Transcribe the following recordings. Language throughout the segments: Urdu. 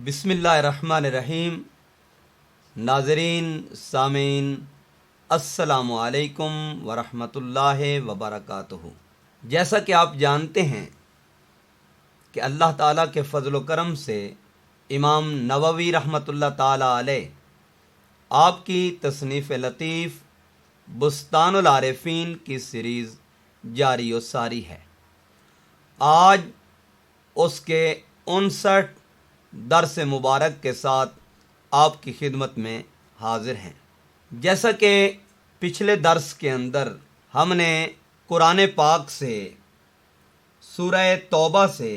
بسم اللہ الرحمن الرحیم۔ ناظرین سامعین السلام علیکم ورحمۃ اللہ وبرکاتہ۔ جیسا کہ آپ جانتے ہیں کہ اللہ تعالیٰ کے فضل و کرم سے امام نووی رحمۃ اللہ تعالیٰ علیہ آپ کی تصنیف لطیف بستان العارفین کی سیریز جاری و ساری ہے۔ آج اس کے 59 درس مبارک کے ساتھ آپ کی خدمت میں حاضر ہیں۔ جیسا کہ پچھلے درس کے اندر ہم نے قرآن پاک سے سورہ توبہ سے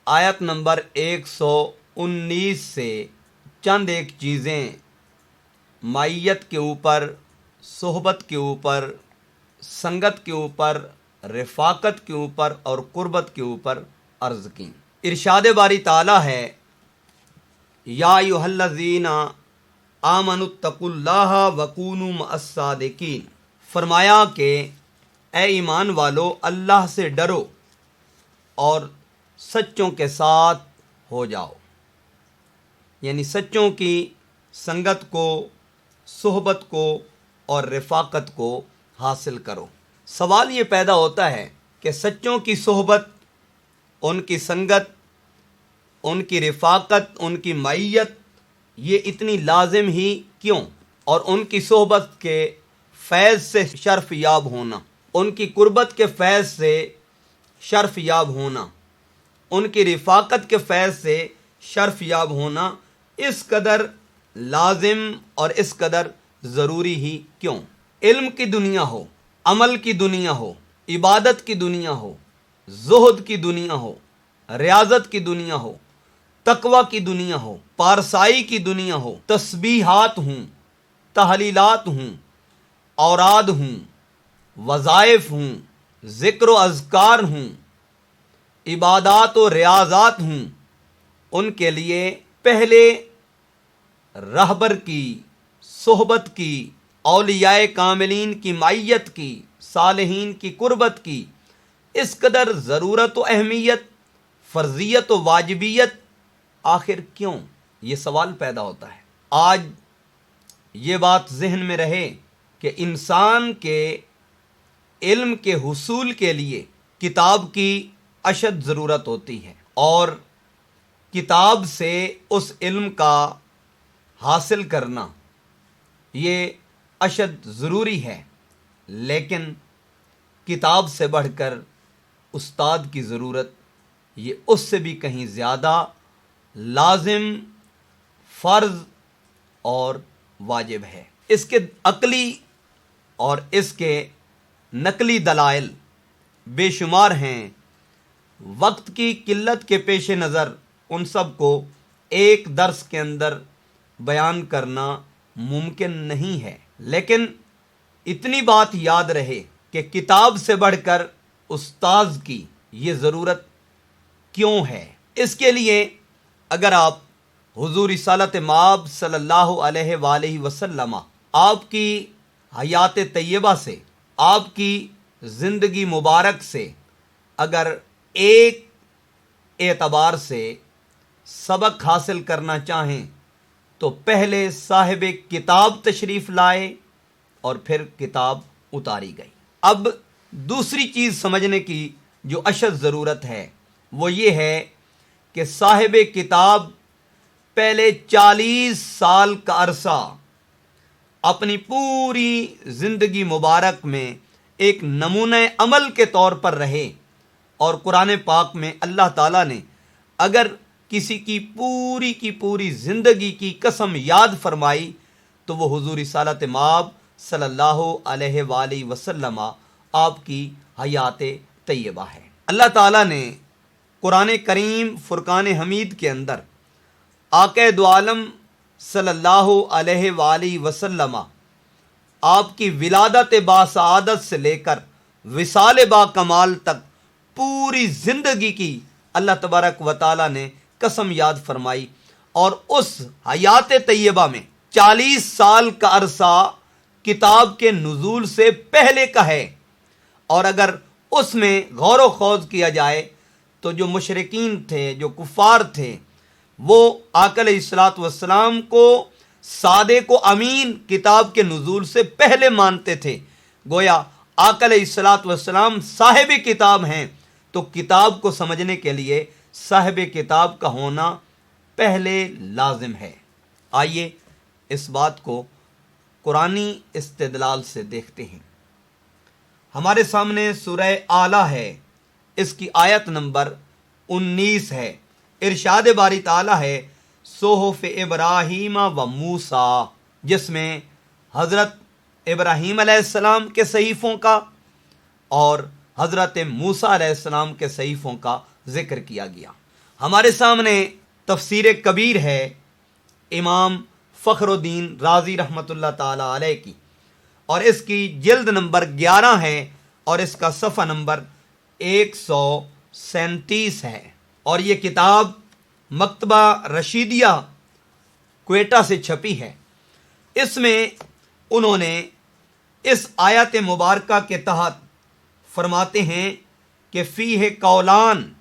آیت نمبر 119 سے چند ایک چیزیں معیت کے اوپر، صحبت کے اوپر، سنگت کے اوپر، رفاقت کے اوپر اور قربت کے اوپر عرض کی۔ ارشاد باری تعالیٰ ہے، یا ایھا الذین آمنوا اتقوا اللہ وکونوا مع الصادقین۔ فرمایا کہ اے ایمان والو، اللہ سے ڈرو اور سچوں کے ساتھ ہو جاؤ، یعنی سچوں کی سنگت کو، صحبت کو اور رفاقت کو حاصل کرو۔ سوال یہ پیدا ہوتا ہے کہ سچوں کی صحبت، ان کی سنگت، ان کی رفاقت، ان کی معیت یہ اتنی لازم ہی کیوں؟ اور ان کی صحبت کے فیض سے شرف یاب ہونا، ان کی قربت کے فیض سے شرف یاب ہونا، ان کی رفاقت کے فیض سے شرف یاب ہونا اس قدر لازم اور اس قدر ضروری ہی کیوں؟ علم کی دنیا ہو، عمل کی دنیا ہو، عبادت کی دنیا ہو، زہد کی دنیا ہو، ریاضت کی دنیا ہو، تقوی کی دنیا ہو، پارسائی کی دنیا ہو، تسبیحات ہوں، تحلیلات ہوں، اوراد ہوں، وظائف ہوں، ذکر و اذکار ہوں، عبادات و ریاضات ہوں، ان کے لیے پہلے رہبر کی صحبت کی، اولیاء کاملین کی معیت کی، صالحین کی قربت کی اس قدر ضرورت و اہمیت، فرضیت و واجبیت آخر کیوں؟ یہ سوال پیدا ہوتا ہے۔ آج یہ بات ذہن میں رہے کہ انسان کے علم کے حصول کے لیے کتاب کی اشد ضرورت ہوتی ہے، اور کتاب سے اس علم کا حاصل کرنا یہ اشد ضروری ہے، لیکن کتاب سے بڑھ کر استاد کی ضرورت یہ اس سے بھی کہیں زیادہ لازم، فرض اور واجب ہے۔ اس کے عقلی اور اس کے نقلی دلائل بے شمار ہیں۔ وقت کی قلت کے پیش نظر ان سب کو ایک درس کے اندر بیان کرنا ممکن نہیں ہے، لیکن اتنی بات یاد رہے کہ کتاب سے بڑھ کر استاذ کی یہ ضرورت کیوں ہے۔ اس کے لیے اگر آپ حضور رسالت مآب صلی اللہ علیہ وآلہ وسلم آپ کی حیات طیبہ سے، آپ کی زندگی مبارک سے اگر ایک اعتبار سے سبق حاصل کرنا چاہیں تو پہلے صاحب کتاب تشریف لائے اور پھر کتاب اتاری گئی۔ اب دوسری چیز سمجھنے کی جو اشد ضرورت ہے وہ یہ ہے کہ صاحب کتاب پہلے 40 سال کا عرصہ اپنی پوری زندگی مبارک میں ایک نمونہ عمل کے طور پر رہے، اور قرآن پاک میں اللہ تعالیٰ نے اگر کسی کی پوری زندگی کی قسم یاد فرمائی تو وہ حضور رسالت مآب صلی اللہ علیہ وآلہ وسلم آپ کی حیات طیبہ ہے۔ اللہ تعالیٰ نے قرآن کریم فرقان حمید کے اندر آقا دو عالم صلی اللہ علیہ وآلہ وسلم آپ کی ولادت با سعادت سے لے کر وصال با کمال تک پوری زندگی کی اللہ تبارک و تعالیٰ نے قسم یاد فرمائی، اور اس حیات طیبہ میں 40 سال کا عرصہ کتاب کے نزول سے پہلے کا ہے، اور اگر اس میں غور و خوض کیا جائے تو جو مشرکین تھے، جو کفار تھے، وہ آقا علیہ الصلوۃ والسلام کو صادق و امین کتاب کے نزول سے پہلے مانتے تھے۔ گویا آقا علیہ الصلوۃ والسلام صاحب کتاب ہیں، تو کتاب کو سمجھنے کے لیے صاحب کتاب کا ہونا پہلے لازم ہے۔ آئیے اس بات کو قرآنی استدلال سے دیکھتے ہیں۔ ہمارے سامنے سورہ اعلیٰ ہے، اس کی آیت نمبر 19 ہے۔ ارشاد باری تعالیٰ ہے صحف ابراہیم و موسیٰ، جس میں حضرت ابراہیم علیہ السلام کے صحیفوں کا اور حضرت موسیٰ علیہ السلام کے صحیفوں کا ذکر کیا گیا۔ ہمارے سامنے تفسیر کبیر ہے امام فخر الدین رازی رحمۃ اللہ تعالی علیہ کی، اور اس کی جلد نمبر 11 ہے اور اس کا صفحہ نمبر 137 ہے، اور یہ کتاب مکتبہ رشیدیہ کوئٹہ سے چھپی ہے۔ اس میں انہوں نے اس آیت مبارکہ کے تحت فرماتے ہیں کہ فیہ قولان،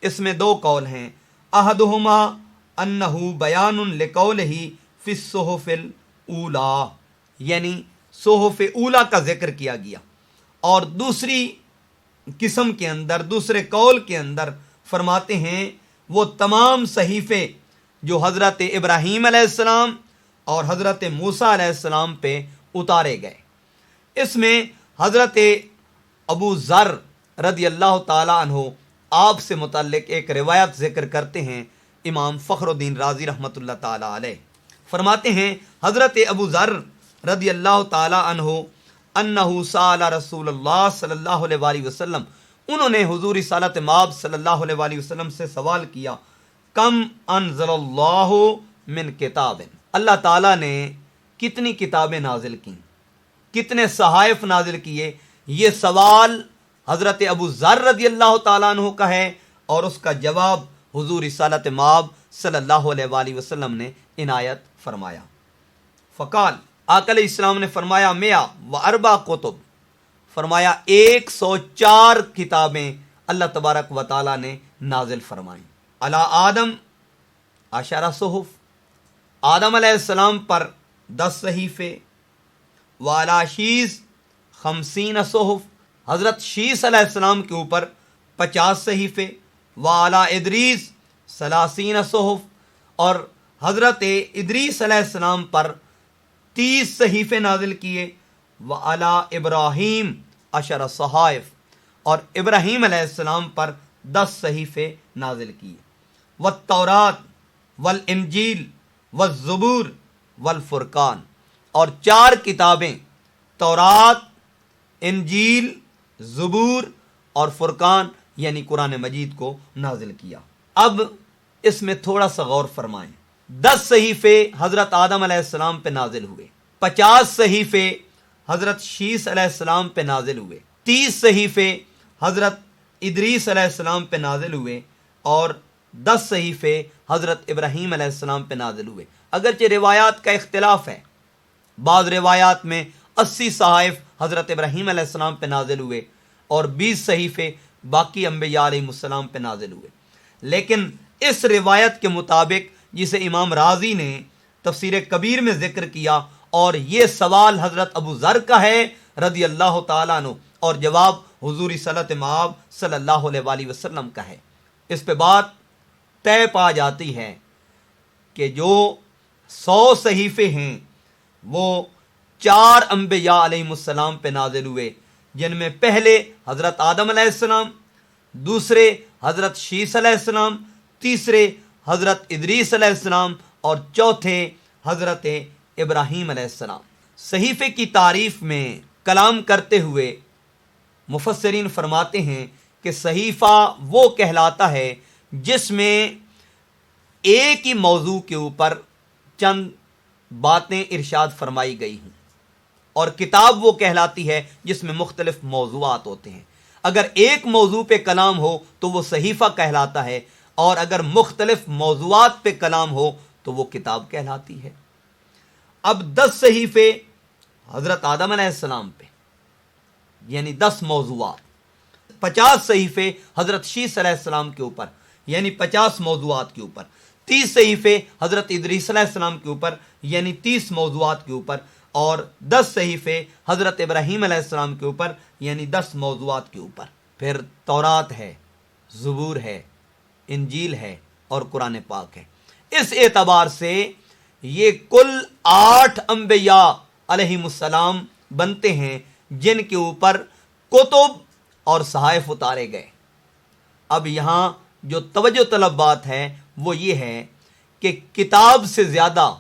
اس میں 2 قول ہیں، احدہما انہ بیان لقولہ فی الصحف الاولی، یعنی صحف اولی کا ذکر کیا گیا، اور دوسری قسم کے اندر، دوسرے قول کے اندر فرماتے ہیں وہ تمام صحیفے جو حضرت ابراہیم علیہ السلام اور حضرت موسیٰ علیہ السلام پہ اتارے گئے۔ اس میں حضرت ابو ذر رضی اللہ تعالیٰ عنہ آپ سے متعلق ایک روایت ذکر کرتے ہیں امام فخر الدین رازی رحمۃ اللہ تعالیٰ علیہ۔ فرماتے ہیں حضرت ابو ذر رضی اللہ تعالیٰ عنہ انہ سأل رسول اللہ صلی اللہ علیہ وآلہ وسلم، انہوں نے حضور رسالت مآب صلی اللہ علیہ وآلہ وسلم سے سوال کیا، کم انزل اللہ من کتاب، اللہ تعالیٰ نے کتنی کتابیں نازل کیں، کتنے صحائف نازل کیے؟ یہ سوال حضرت ابو ذر رضی اللہ تعالیٰ عنہ کا ہے، اور اس کا جواب حضور رسالت مآب صلی اللہ علیہ وآلہ وسلم نے عنایت فرمایا۔ فقال، آقا علیہ السلام نے فرمایا، میا و اربع کتب، فرمایا 104 کتابیں اللہ تبارک و تعالیٰ نے نازل فرمائیں۔ علی آدم 10 صحف، آدم علیہ السلام پر 10 صحیفے، وعلی شیس 50 صحف، حضرت شیس علیہ السلام کے اوپر 50 صحیفے، وعلی ادریس 30 صحف، اور حضرت ادریس علیہ السلام پر 30 صحیفے نازل کیے، وعلی ابراہیم 10 صحائف، اور ابراہیم علیہ السلام پر 10 صحیفے نازل کیے، والتورات والانجیل والزبور والفرقان، اور 4 کتابیں تورات، انجیل، زبور اور فرقان یعنی قرآن مجید کو نازل کیا۔ اب اس میں تھوڑا سا غور فرمائیں۔ 10 صحیفے حضرت آدم علیہ السلام پہ نازل ہوئے، 50 صحیفے حضرت شیس علیہ السلام پہ نازل ہوئے، 30 صحیفے حضرت ادریس علیہ السلام پہ نازل ہوئے، اور 10 صحیفے حضرت ابراہیم علیہ السلام پہ نازل ہوئے۔ اگرچہ روایات کا اختلاف ہے، بعض روایات میں 80 صحائف حضرت ابراہیم علیہ السلام پہ نازل ہوئے اور 20 صحیفے باقی انبیاء علیہ السلام پہ نازل ہوئے، لیکن اس روایت کے مطابق جسے امام رازی نے تفسیر کبیر میں ذکر کیا، اور یہ سوال حضرت ابو ذر کا ہے رضی اللہ تعالیٰ عنہ، اور جواب حضور صلی مآب صلی اللہ علیہ وآلہ وسلم کا ہے، اس پہ بات طے پا جاتی ہے کہ جو 100 صحیفے ہیں وہ 4 انبیاء علیہ السلام پہ نازل ہوئے، جن میں پہلے حضرت آدم علیہ السلام، دوسرے حضرت شیس علیہ السلام، تیسرے حضرت ادریس علیہ السلام، اور چوتھے حضرت ابراہیم علیہ السلام۔ صحیفے کی تعریف میں کلام کرتے ہوئے مفسرین فرماتے ہیں کہ صحیفہ وہ کہلاتا ہے جس میں ایک ہی موضوع کے اوپر چند باتیں ارشاد فرمائی گئی ہوں، اور کتاب وہ کہلاتی ہے جس میں مختلف موضوعات ہوتے ہیں۔ اگر ایک موضوع پہ کلام ہو تو وہ صحیفہ کہلاتا ہے، اور اگر مختلف موضوعات پہ کلام ہو تو وہ کتاب کہلاتی ہے۔ اب 10 صحیفے حضرت آدم علیہ السلام پہ، یعنی 10 موضوعات، 50 صحیفے حضرت شیس علیہ السلام کے اوپر، یعنی 50 موضوعات کے اوپر، 30 صحیفے حضرت ادریس علیہ السلام کے اوپر یعنی 30 موضوعات کے اوپر، اور 10 صحیفے حضرت ابراہیم علیہ السلام کے اوپر یعنی 10 موضوعات کے اوپر۔ پھر تورات ہے، زبور ہے، انجیل ہے اور قرآن پاک ہے۔ اس اعتبار سے یہ کل 8 انبیاء علیہم السلام بنتے ہیں جن کے اوپر کتب اور صحائف اتارے گئے۔ اب یہاں جو توجہ طلب بات ہے وہ یہ ہے کہ کتاب سے زیادہ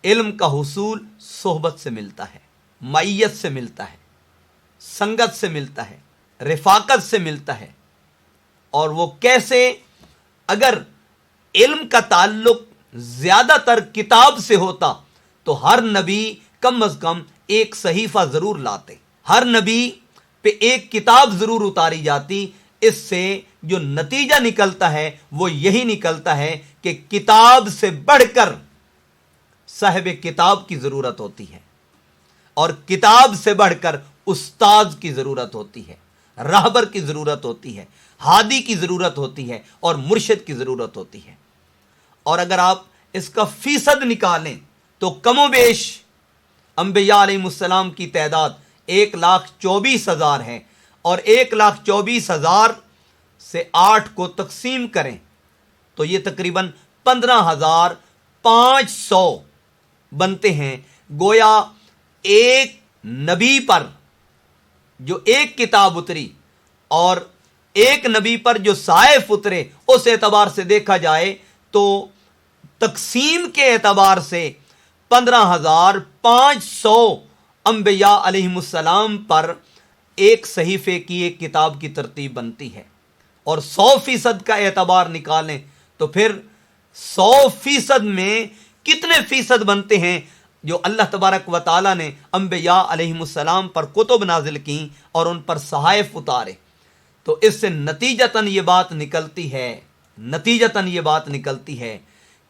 علم کا حصول صحبت سے ملتا ہے، معیت سے ملتا ہے، سنگت سے ملتا ہے، رفاقت سے ملتا ہے۔ اور وہ کیسے؟ اگر علم کا تعلق زیادہ تر کتاب سے ہوتا تو ہر نبی کم از کم ایک صحیفہ ضرور لاتے، ہر نبی پہ ایک کتاب ضرور اتاری جاتی۔ اس سے جو نتیجہ نکلتا ہے وہ یہی نکلتا ہے کہ کتاب سے بڑھ کر صاحب کتاب کی ضرورت ہوتی ہے، اور کتاب سے بڑھ کر استاذ کی ضرورت ہوتی ہے، راہبر کی ضرورت ہوتی ہے، ہادی کی ضرورت ہوتی ہے اور مرشد کی ضرورت ہوتی ہے۔ اور اگر آپ اس کا فیصد نکالیں تو کم و بیش انبیاء علیہ السلام کی تعداد 1,24,000 ہے، اور 1,24,000 سے 8 کو تقسیم کریں تو یہ تقریباً 15,500 بنتے ہیں۔ گویا ایک نبی پر جو ایک کتاب اتری اور ایک نبی پر جو صحائف اترے، اس اعتبار سے دیکھا جائے تو تقسیم کے اعتبار سے 15,500 انبیاء علیہم السلام پر ایک صحیفے کی، ایک کتاب کی ترتیب بنتی ہے۔ اور 100% کا اعتبار نکالیں تو پھر 100% میں کتنے فیصد بنتے ہیں جو اللہ تبارک و تعالیٰ نے انبیاء علیہم السلام پر کتب نازل کی اور ان پر صحائف اتارے۔ تو اس سے نتیجتاً یہ بات نکلتی ہے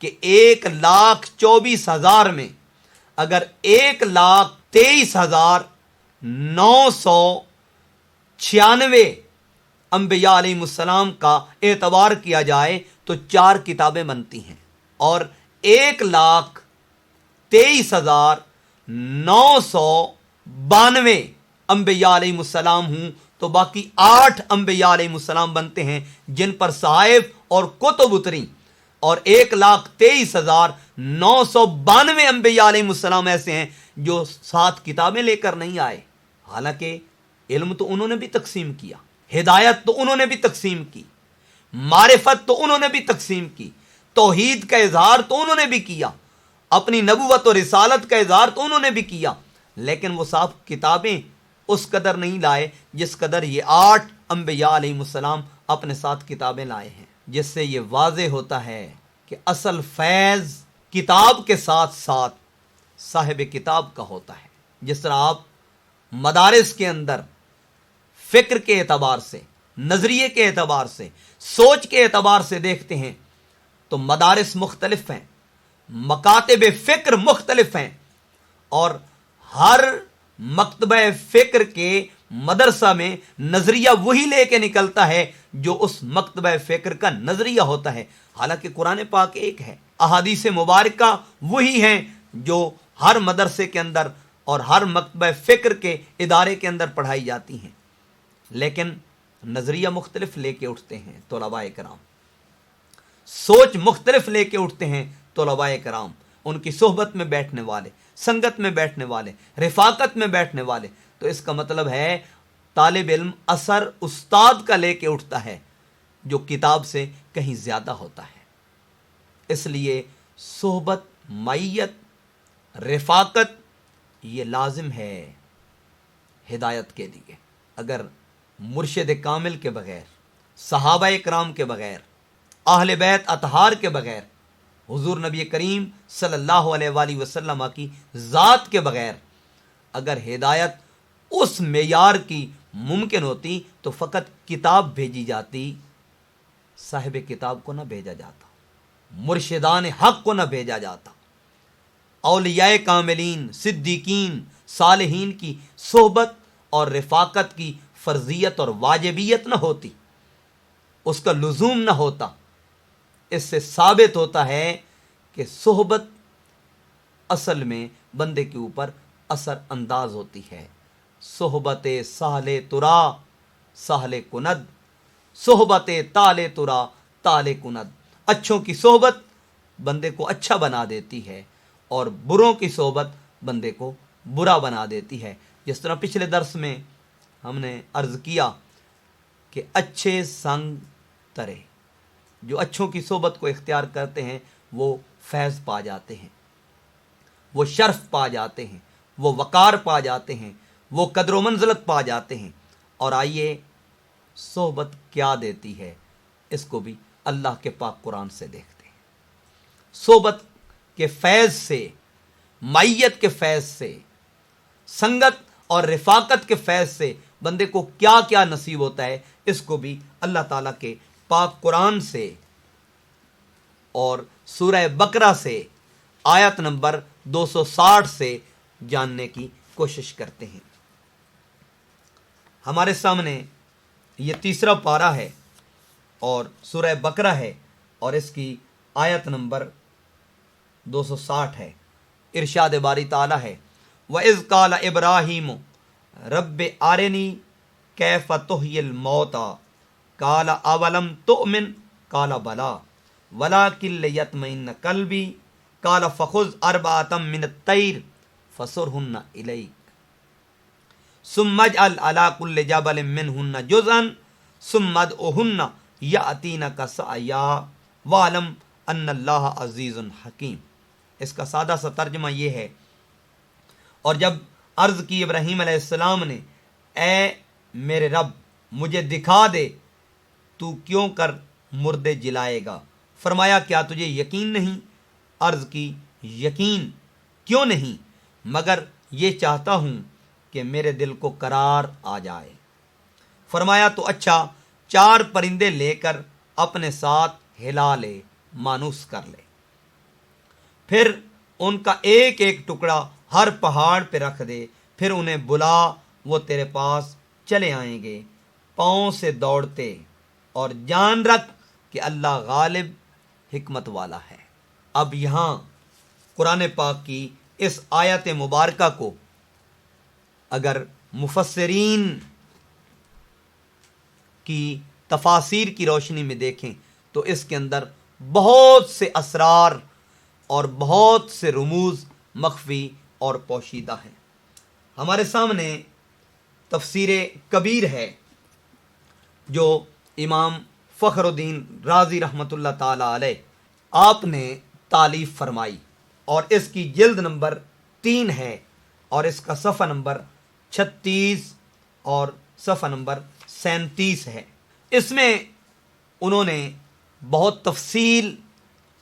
کہ 1,24,000 میں اگر 1,23,996 انبیاء علیہ السلام کا اعتبار کیا جائے تو 4 کتابیں بنتی ہیں، اور 1,23,992 انبیاء علیہ السلام ہوں تو باقی 8 انبیاء علیہ السلام بنتے ہیں جن پر صحائف اور کتب اتری، اور 1,23,992 انبیاء علیہ السلام ایسے ہیں جو 7 کتابیں لے کر نہیں آئے۔ حالانکہ علم تو انہوں نے بھی تقسیم کیا، ہدایت تو انہوں نے بھی تقسیم کی، معرفت تو انہوں نے بھی تقسیم کی، توحید کا اظہار تو انہوں نے بھی کیا، اپنی نبوت اور رسالت کا اظہار تو انہوں نے بھی کیا، لیکن وہ صاحب کتابیں اس قدر نہیں لائے جس قدر یہ 8 انبیاء علیہ السلام اپنے ساتھ کتابیں لائے ہیں۔ جس سے یہ واضح ہوتا ہے کہ اصل فیض کتاب کے ساتھ ساتھ صاحب کتاب کا ہوتا ہے۔ جس طرح آپ مدارس کے اندر فکر کے اعتبار سے، نظریے کے اعتبار سے، سوچ کے اعتبار سے دیکھتے ہیں تو مدارس مختلف ہیں، مکاتب فکر مختلف ہیں، اور ہر مکتبہ فکر کے مدرسہ میں نظریہ وہی لے کے نکلتا ہے جو اس مکتبہ فکر کا نظریہ ہوتا ہے۔ حالانکہ قرآن پاک ایک ہے، احادیث مبارکہ وہی ہیں جو ہر مدرسے کے اندر اور ہر مکتبہ فکر کے ادارے کے اندر پڑھائی جاتی ہیں، لیکن نظریہ مختلف لے کے اٹھتے ہیں طلباء کرام، سوچ مختلف لے کے اٹھتے ہیں طلباء کرام، ان کی صحبت میں بیٹھنے والے، سنگت میں بیٹھنے والے، رفاقت میں بیٹھنے والے۔ تو اس کا مطلب ہے طالب علم اثر استاد کا لے کے اٹھتا ہے جو کتاب سے کہیں زیادہ ہوتا ہے۔ اس لیے صحبت، معیت، رفاقت یہ لازم ہے ہدایت کے لیے۔ اگر مرشد کامل کے بغیر، صحابہ کرام کے بغیر، اہل بیت اطہار کے بغیر، حضور نبی کریم صلی اللہ علیہ وآلہ وسلم کی ذات کے بغیر اگر ہدایت اس معیار کی ممکن ہوتی تو فقط کتاب بھیجی جاتی، صاحب کتاب کو نہ بھیجا جاتا، مرشدان حق کو نہ بھیجا جاتا، اولیاء کاملین، صدیقین، صالحین کی صحبت اور رفاقت کی فرضیت اور واجبیت نہ ہوتی، اس کا لزوم نہ ہوتا، اس سے ثابت ہوتا ہے کہ صحبت اصل میں بندے کے اوپر اثر انداز ہوتی ہے. صحبت سہل ترا سہل کند، صحبت تال ترا تال کند. اچھوں کی صحبت بندے کو اچھا بنا دیتی ہے اور بروں کی صحبت بندے کو برا بنا دیتی ہے. جس طرح پچھلے درس میں ہم نے عرض کیا کہ اچھے سنگ ترے، جو اچھوں کی صحبت کو اختیار کرتے ہیں وہ فیض پا جاتے ہیں، وہ شرف پا جاتے ہیں، وہ وقار پا جاتے ہیں، وہ قدر و منزلت پا جاتے ہیں. اور آئیے صحبت کیا دیتی ہے اس کو بھی اللہ کے پاک قرآن سے دیکھتے ہیں. صحبت کے فیض سے، معیت کے فیض سے، سنگت اور رفاقت کے فیض سے بندے کو کیا کیا نصیب ہوتا ہے، اس کو بھی اللہ تعالیٰ کے پاک قرآن سے اور سورہ بقرہ سے آیت نمبر 260 سے جاننے کی کوشش کرتے ہیں. ہمارے سامنے یہ تیسرا پارہ ہے اور سورہ بقرہ ہے اور اس کی آیت نمبر 260 ہے. ارشاد باری تعالیٰ ہے وَإِذْ قَالَ إِبْرَاهِيمُ رَبِّ أَرِنِي كَيْفَ تُحْيِي الْمَوْتَى قَالَ أَوَلَمْ تُؤْمِنْ قَالَ بَلَىٰ وَلَٰكِن لِيَطْمَئِنَّ قَلْبِي قَالَ فَخُذْ أَرْبَعَةً مِّنَ الطَّيْرِ فَصُرْهُنَّ إِلَيْكَ ثُمَّ اجْعَلْ عَلَىٰ كُلِّ جَبَلٍ مِّنْهُنَّ جُزْءًا ثُمَّ ادْعُهُنَّ يَأْتِينَكَ سَعْيًا وَاعْلَمْ أَنَّ اللَّهَ عَزِيزٌ حَكِيمٌ. اس کا سادہ سا ترجمہ یہ ہے، اور جب عرض کی ابراہیم علیہ السلام نے اے میرے رب مجھے دکھا دے تو کیوں کر مردے جلائے گا، فرمایا کیا تجھے یقین نہیں؟ عرض کی یقین کیوں نہیں، مگر یہ چاہتا ہوں کہ میرے دل کو قرار آ جائے. فرمایا تو اچھا 4 پرندے لے کر اپنے ساتھ ہلا لے، مانوس کر لے، پھر ان کا ایک ایک ٹکڑا ہر پہاڑ پہ رکھ دے، پھر انہیں بلا، وہ تیرے پاس چلے آئیں گے پاؤں سے دوڑتے، اور جان رکھ کہ اللہ غالب حکمت والا ہے. اب یہاں قرآن پاک کی اس آیت مبارکہ کو اگر مفسرین کی تفاسیر کی روشنی میں دیکھیں تو اس کے اندر بہت سے اسرار اور بہت سے رموز مخفی اور پوشیدہ ہیں. ہمارے سامنے تفسیر کبیر ہے جو امام فخر الدین رازی رحمۃ اللہ تعالی علیہ آپ نے تالیف فرمائی، اور اس کی جلد نمبر 3 ہے اور اس کا صفحہ نمبر 36 اور صفحہ نمبر 37 ہے. اس میں انہوں نے بہت تفصیل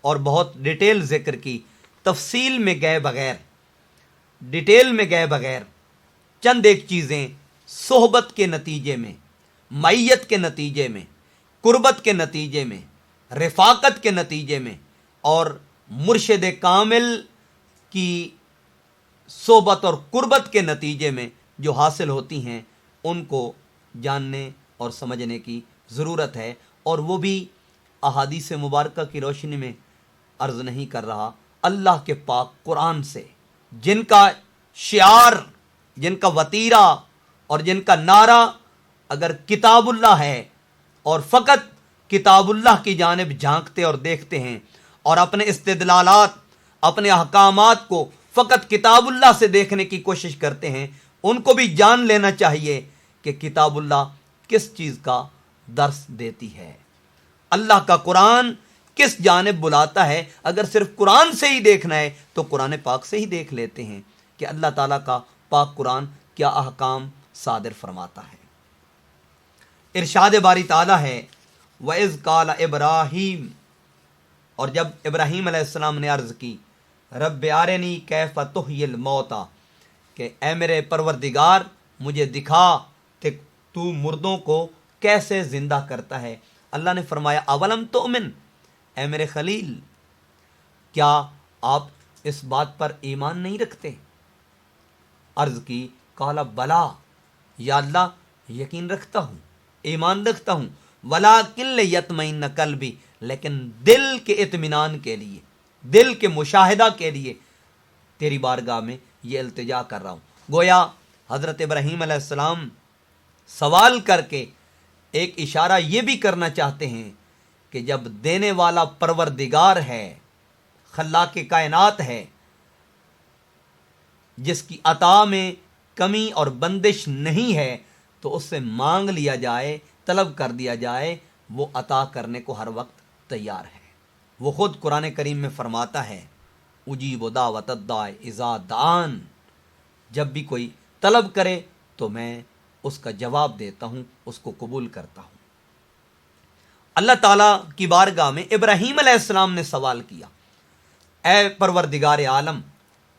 اور بہت ڈیٹیل ذکر کی. تفصیل میں گئے بغیر، ڈیٹیل میں گئے بغیر چند ایک چیزیں صحبت کے نتیجے میں، معیت کے نتیجے میں، قربت کے نتیجے میں، رفاقت کے نتیجے میں اور مرشد کامل کی صحبت اور قربت کے نتیجے میں جو حاصل ہوتی ہیں ان کو جاننے اور سمجھنے کی ضرورت ہے. اور وہ بھی احادیث مبارکہ کی روشنی میں عرض نہیں کر رہا، اللہ کے پاک قرآن سے، جن کا شعار، جن کا وتیرہ اور جن کا نعرہ اگر کتاب اللہ ہے اور فقط کتاب اللہ کی جانب جھانکتے اور دیکھتے ہیں اور اپنے استدلالات، اپنے احکامات کو فقط کتاب اللہ سے دیکھنے کی کوشش کرتے ہیں، ان کو بھی جان لینا چاہیے کہ کتاب اللہ کس چیز کا درس دیتی ہے، اللہ کا قرآن کس جانب بلاتا ہے. اگر صرف قرآن سے ہی دیکھنا ہے تو قرآن پاک سے ہی دیکھ لیتے ہیں کہ اللہ تعالیٰ کا پاک قرآن کیا احکام صادر فرماتا ہے. ارشاد باری تعالیٰ ہے وَإِذْ قَالَ إِبْرَاهِيمُ، اور جب ابراہیم علیہ السلام نے عرض کی رب ارنی کیف تحیی الموتى، کہ اے میرے پروردگار مجھے دکھا کہ تو مردوں کو کیسے زندہ کرتا ہے. اللہ نے فرمایا اولم تؤمن، اے میرے خلیل کیا آپ اس بات پر ایمان نہیں رکھتے؟ عرض کی قال بلا، یا اللہ یقین رکھتا ہوں، ایمان رکھتا ہوں، ولیکن لیطمئن قلبی، لیکن دل کے اطمینان کے لیے، دل کے مشاہدہ کے لیے تیری بارگاہ میں یہ التجا کر رہا ہوں۔ گویا حضرت ابراہیم علیہ السلام سوال کر کے ایک اشارہ یہ بھی کرنا چاہتے ہیں کہ جب دینے والا پروردگار ہے، خلاق کائنات ہے، جس کی عطا میں کمی اور بندش نہیں ہے، تو اس سے مانگ لیا جائے، طلب کر دیا جائے، وہ عطا کرنے کو ہر وقت تیار ہے۔ وہ خود قرآن کریم میں فرماتا ہے اجیب دعوت الداع اذا دعان، جب بھی کوئی طلب کرے تو میں اس کا جواب دیتا ہوں، اس کو قبول کرتا ہوں۔ اللہ تعالیٰ کی بارگاہ میں ابراہیم علیہ السلام نے سوال کیا، اے پروردگار عالم،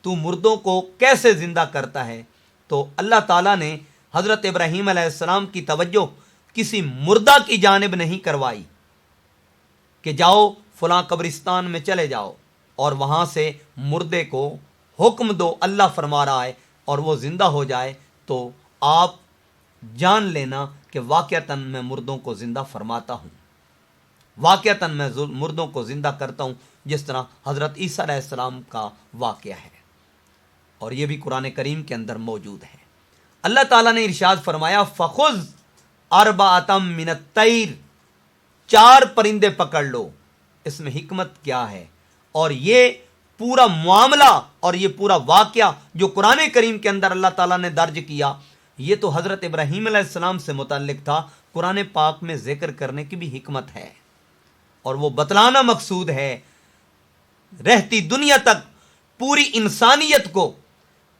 تو مردوں کو کیسے زندہ کرتا ہے؟ تو اللہ تعالیٰ نے حضرت ابراہیم علیہ السلام کی توجہ کسی مردہ کی جانب نہیں کروائی کہ جاؤ فلاں قبرستان میں چلے جاؤ اور وہاں سے مردے کو حکم دو، اللہ فرما رہا ہے، اور وہ زندہ ہو جائے تو آپ جان لینا کہ واقعتاً میں مردوں کو زندہ فرماتا ہوں، واقعتاً میں مردوں کو زندہ کرتا ہوں، جس طرح حضرت عیسیٰ علیہ السلام کا واقعہ ہے، اور یہ بھی قرآن کریم کے اندر موجود ہے۔ اللہ تعالیٰ نے ارشاد فرمایا فخذ اربعۃ من الطیر، 4 پرندے پکڑ لو۔ اس میں حکمت کیا ہے؟ اور یہ پورا معاملہ اور یہ پورا واقعہ جو قرآن کریم کے اندر اللہ تعالیٰ نے درج کیا، یہ تو حضرت ابراہیم علیہ السلام سے متعلق تھا، قرآن پاک میں ذکر کرنے کی بھی حکمت ہے، اور وہ بتلانا مقصود ہے رہتی دنیا تک پوری انسانیت کو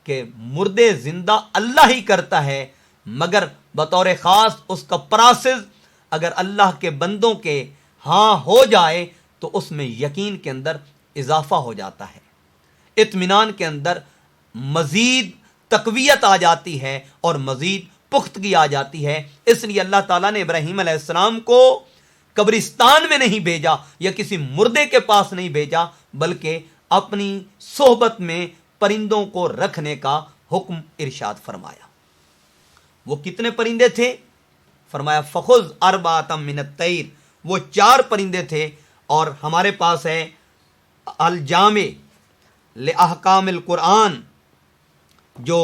کہ مردے زندہ اللہ ہی کرتا ہے، مگر بطور خاص اس کا پراسز اگر اللہ کے بندوں کے ہاں ہو جائے تو اس میں یقین کے اندر اضافہ ہو جاتا ہے، اطمینان کے اندر مزید تقویت آ جاتی ہے اور مزید پختگی آ جاتی ہے۔ اس لیے اللہ تعالیٰ نے ابراہیم علیہ السلام کو قبرستان میں نہیں بھیجا یا کسی مردے کے پاس نہیں بھیجا، بلکہ اپنی صحبت میں پرندوں کو رکھنے کا حکم ارشاد فرمایا۔ وہ کتنے پرندے تھے؟ فرمایا فخذ اربعۃ من الطیر، وہ 4 پرندے تھے، اور ہمارے پاس ہے الجامع لاحکام القرآن جو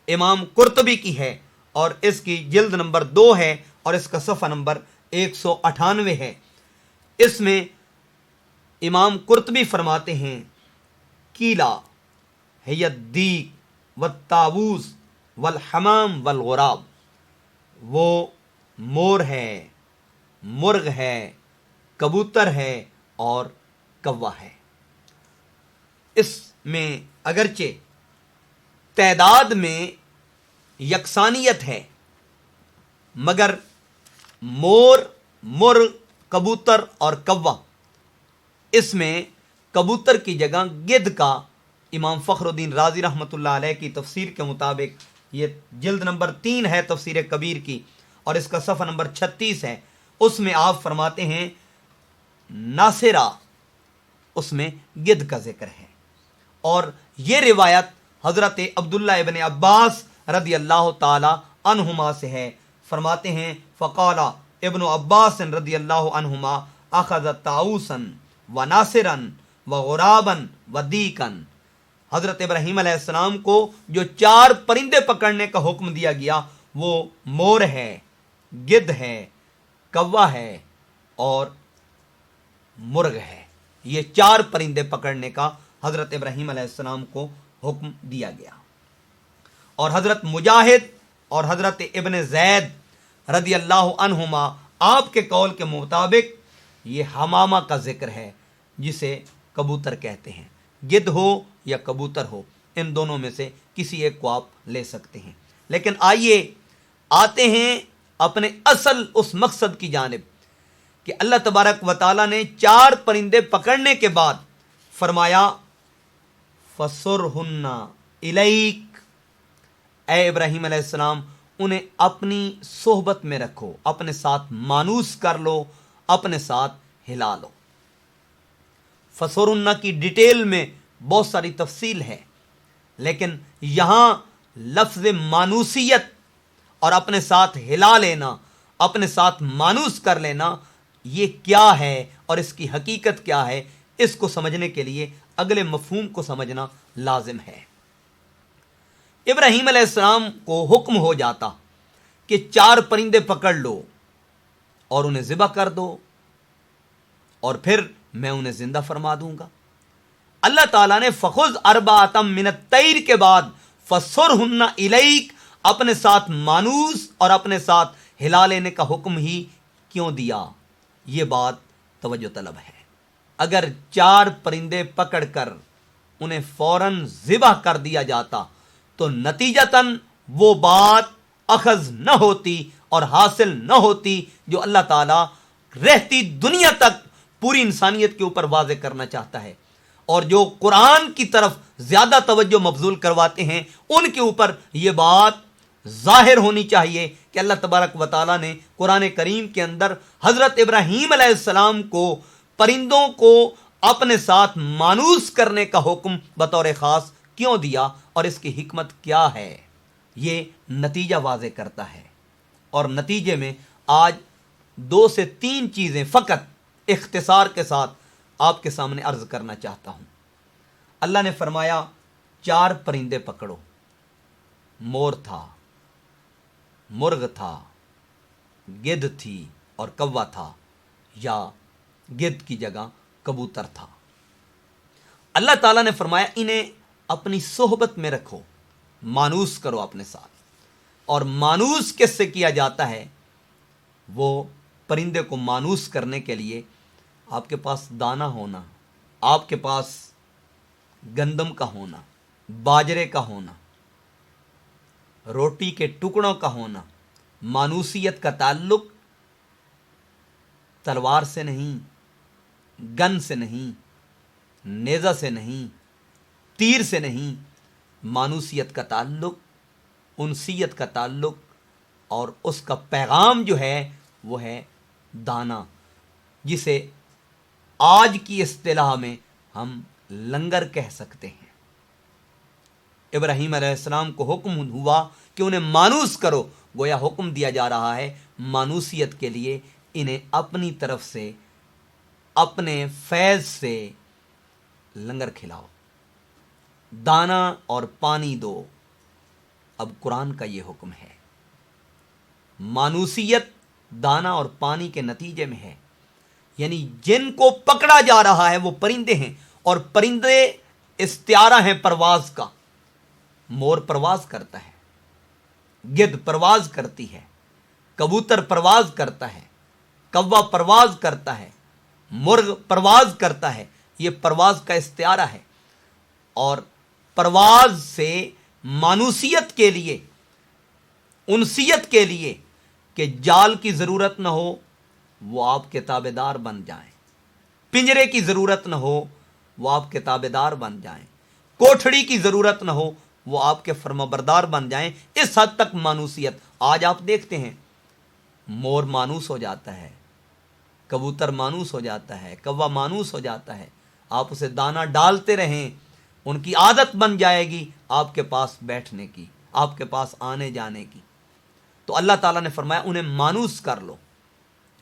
امام قرطبی کی ہے، اور اس کی جلد نمبر 2 ہے اور اس کا صفحہ نمبر 198 ہے۔ اس میں امام قرطبی فرماتے ہیں کیلا ہے الدیک والطاووس والحمام والغراب، وہ مور ہے، مرغ ہے، کبوتر ہے اور کوا ہے۔ اس میں اگرچہ تعداد میں یکسانیت ہے، مگر مور، مرغ، کبوتر اور کوا، اس میں کبوتر کی جگہ گدھ کا امام فخر الدین رازی رحمۃ اللہ علیہ کی تفسیر کے مطابق، یہ جلد نمبر 3 ہے تفسیر کبیر کی اور اس کا صفحہ نمبر 36 ہے، اس میں آپ فرماتے ہیں ناصرہ، اس میں گدھ کا ذکر ہے۔ اور یہ روایت حضرت عبداللہ ابن عباس رضی اللہ تعالی عنہما سے ہے، فرماتے ہیں فقال ابن عباس رضی اللہ عنہما اخذ طاؤوسا وناصرا وغرابا ودیکا، حضرت ابراہیم علیہ السلام کو جو 4 پرندے پکڑنے کا حکم دیا گیا وہ مور ہے، گدھ ہے، کوا ہے اور مرغ ہے۔ یہ 4 پرندے پکڑنے کا حضرت ابراہیم علیہ السلام کو حکم دیا گیا۔ اور حضرت مجاہد اور حضرت ابن زید رضی اللہ عنہما آپ کے قول کے مطابق یہ حمامہ کا ذکر ہے، جسے کبوتر کہتے ہیں، گدھ ہو یا کبوتر ہو، ان دونوں میں سے کسی ایک کو آپ لے سکتے ہیں۔ لیکن آئیے آتے ہیں اپنے اصل اس مقصد کی جانب کہ اللہ تبارک و تعالیٰ نے 4 پرندے پکڑنے کے بعد فرمایا فَصُرْهُنَّ إِلَيْكَ، اے ابراہیم علیہ السلام انہیں اپنی صحبت میں رکھو، اپنے ساتھ مانوس کر لو، اپنے ساتھ ہلا لو۔ فَصُرْهُنَّ کی ڈیٹیل میں بہت ساری تفصیل ہے، لیکن یہاں لفظ مانوسیت اور اپنے ساتھ ہلا لینا، اپنے ساتھ مانوس کر لینا، یہ کیا ہے اور اس کی حقیقت کیا ہے، اس کو سمجھنے کے لیے اگلے مفہوم کو سمجھنا لازم ہے۔ ابراہیم علیہ السلام کو حکم ہو جاتا کہ 4 پرندے پکڑ لو اور انہیں ذبح کر دو اور پھر میں انہیں زندہ فرما دوں گا۔ اللہ تعالیٰ نے فخذ اربعۃ من الطیر کے بعد فصرہن الیک اپنے ساتھ مانوس اور اپنے ساتھ ہلا لینے کا حکم ہی کیوں دیا؟ یہ بات توجہ طلب ہے۔ اگر 4 پرندے پکڑ کر انہیں فوراً ذبح کر دیا جاتا تو نتیجتاً وہ بات اخذ نہ ہوتی اور حاصل نہ ہوتی جو اللہ تعالیٰ رہتی دنیا تک پوری انسانیت کے اوپر واضح کرنا چاہتا ہے، اور جو قرآن کی طرف زیادہ توجہ مبذول کرواتے ہیں ان کے اوپر یہ بات ظاہر ہونی چاہیے کہ اللہ تبارک و تعالیٰ نے قرآن کریم کے اندر حضرت ابراہیم علیہ السلام کو پرندوں کو اپنے ساتھ مانوس کرنے کا حکم بطور خاص کیوں دیا اور اس کی حکمت کیا ہے، یہ نتیجہ واضح کرتا ہے۔ اور نتیجے میں آج 2 سے 3 چیزیں فقط اختصار کے ساتھ آپ کے سامنے عرض کرنا چاہتا ہوں۔ اللہ نے فرمایا 4 پرندے پکڑو، مور تھا، مرغ تھا، گدھ تھی اور کوا تھا، یا گدھ کی جگہ کبوتر تھا۔ اللہ تعالیٰ نے فرمایا انہیں اپنی صحبت میں رکھو، مانوس کرو اپنے ساتھ۔ اور مانوس کس سے کیا جاتا ہے؟ وہ پرندے کو مانوس کرنے کے لیے آپ کے پاس دانہ ہونا، آپ کے پاس گندم کا ہونا، باجرے کا ہونا، روٹی کے ٹکڑوں کا ہونا۔ مانوسیت کا تعلق تلوار سے نہیں، گن سے نہیں، نیزہ سے نہیں، تیر سے نہیں۔ مانوسیت کا تعلق، انسیت کا تعلق اور اس کا پیغام جو ہے وہ ہے دانہ، جسے آج کی اصطلاح میں ہم لنگر کہہ سکتے ہیں۔ ابراہیم علیہ السلام کو حکم ہوا کہ انہیں مانوس کرو، گویا حکم دیا جا رہا ہے مانوسیت کے لیے انہیں اپنی طرف سے، اپنے فیض سے لنگر کھلاؤ، دانہ اور پانی دو۔ اب قرآن کا یہ حکم ہے۔ مانوسیت دانہ اور پانی کے نتیجے میں ہے، یعنی جن کو پکڑا جا رہا ہے وہ پرندے ہیں، اور پرندے استعارہ ہیں پرواز کا۔ مور پرواز کرتا ہے، گدھ پرواز کرتی ہے، کبوتر پرواز کرتا ہے، کوا پرواز کرتا ہے، مرغ پرواز کرتا ہے۔ یہ پرواز کا استعارہ ہے، اور پرواز سے مانوسیت کے لیے، انسیت کے لیے کہ جال کی ضرورت نہ ہو وہ آپ کے تابع دار بن جائیں، پنجرے کی ضرورت نہ ہو وہ آپ کے تابع دار بن جائیں، کوٹھڑی کی ضرورت نہ ہو وہ آپ کے فرمانبردار بن جائیں۔ اس حد تک مانوسیت۔ آج آپ دیکھتے ہیں مور مانوس ہو جاتا ہے، کبوتر مانوس ہو جاتا ہے، کوا مانوس ہو جاتا ہے، آپ اسے دانہ ڈالتے رہیں، ان کی عادت بن جائے گی آپ کے پاس بیٹھنے کی، آپ کے پاس آنے جانے کی۔ تو اللہ تعالیٰ نے فرمایا انہیں مانوس کر لو،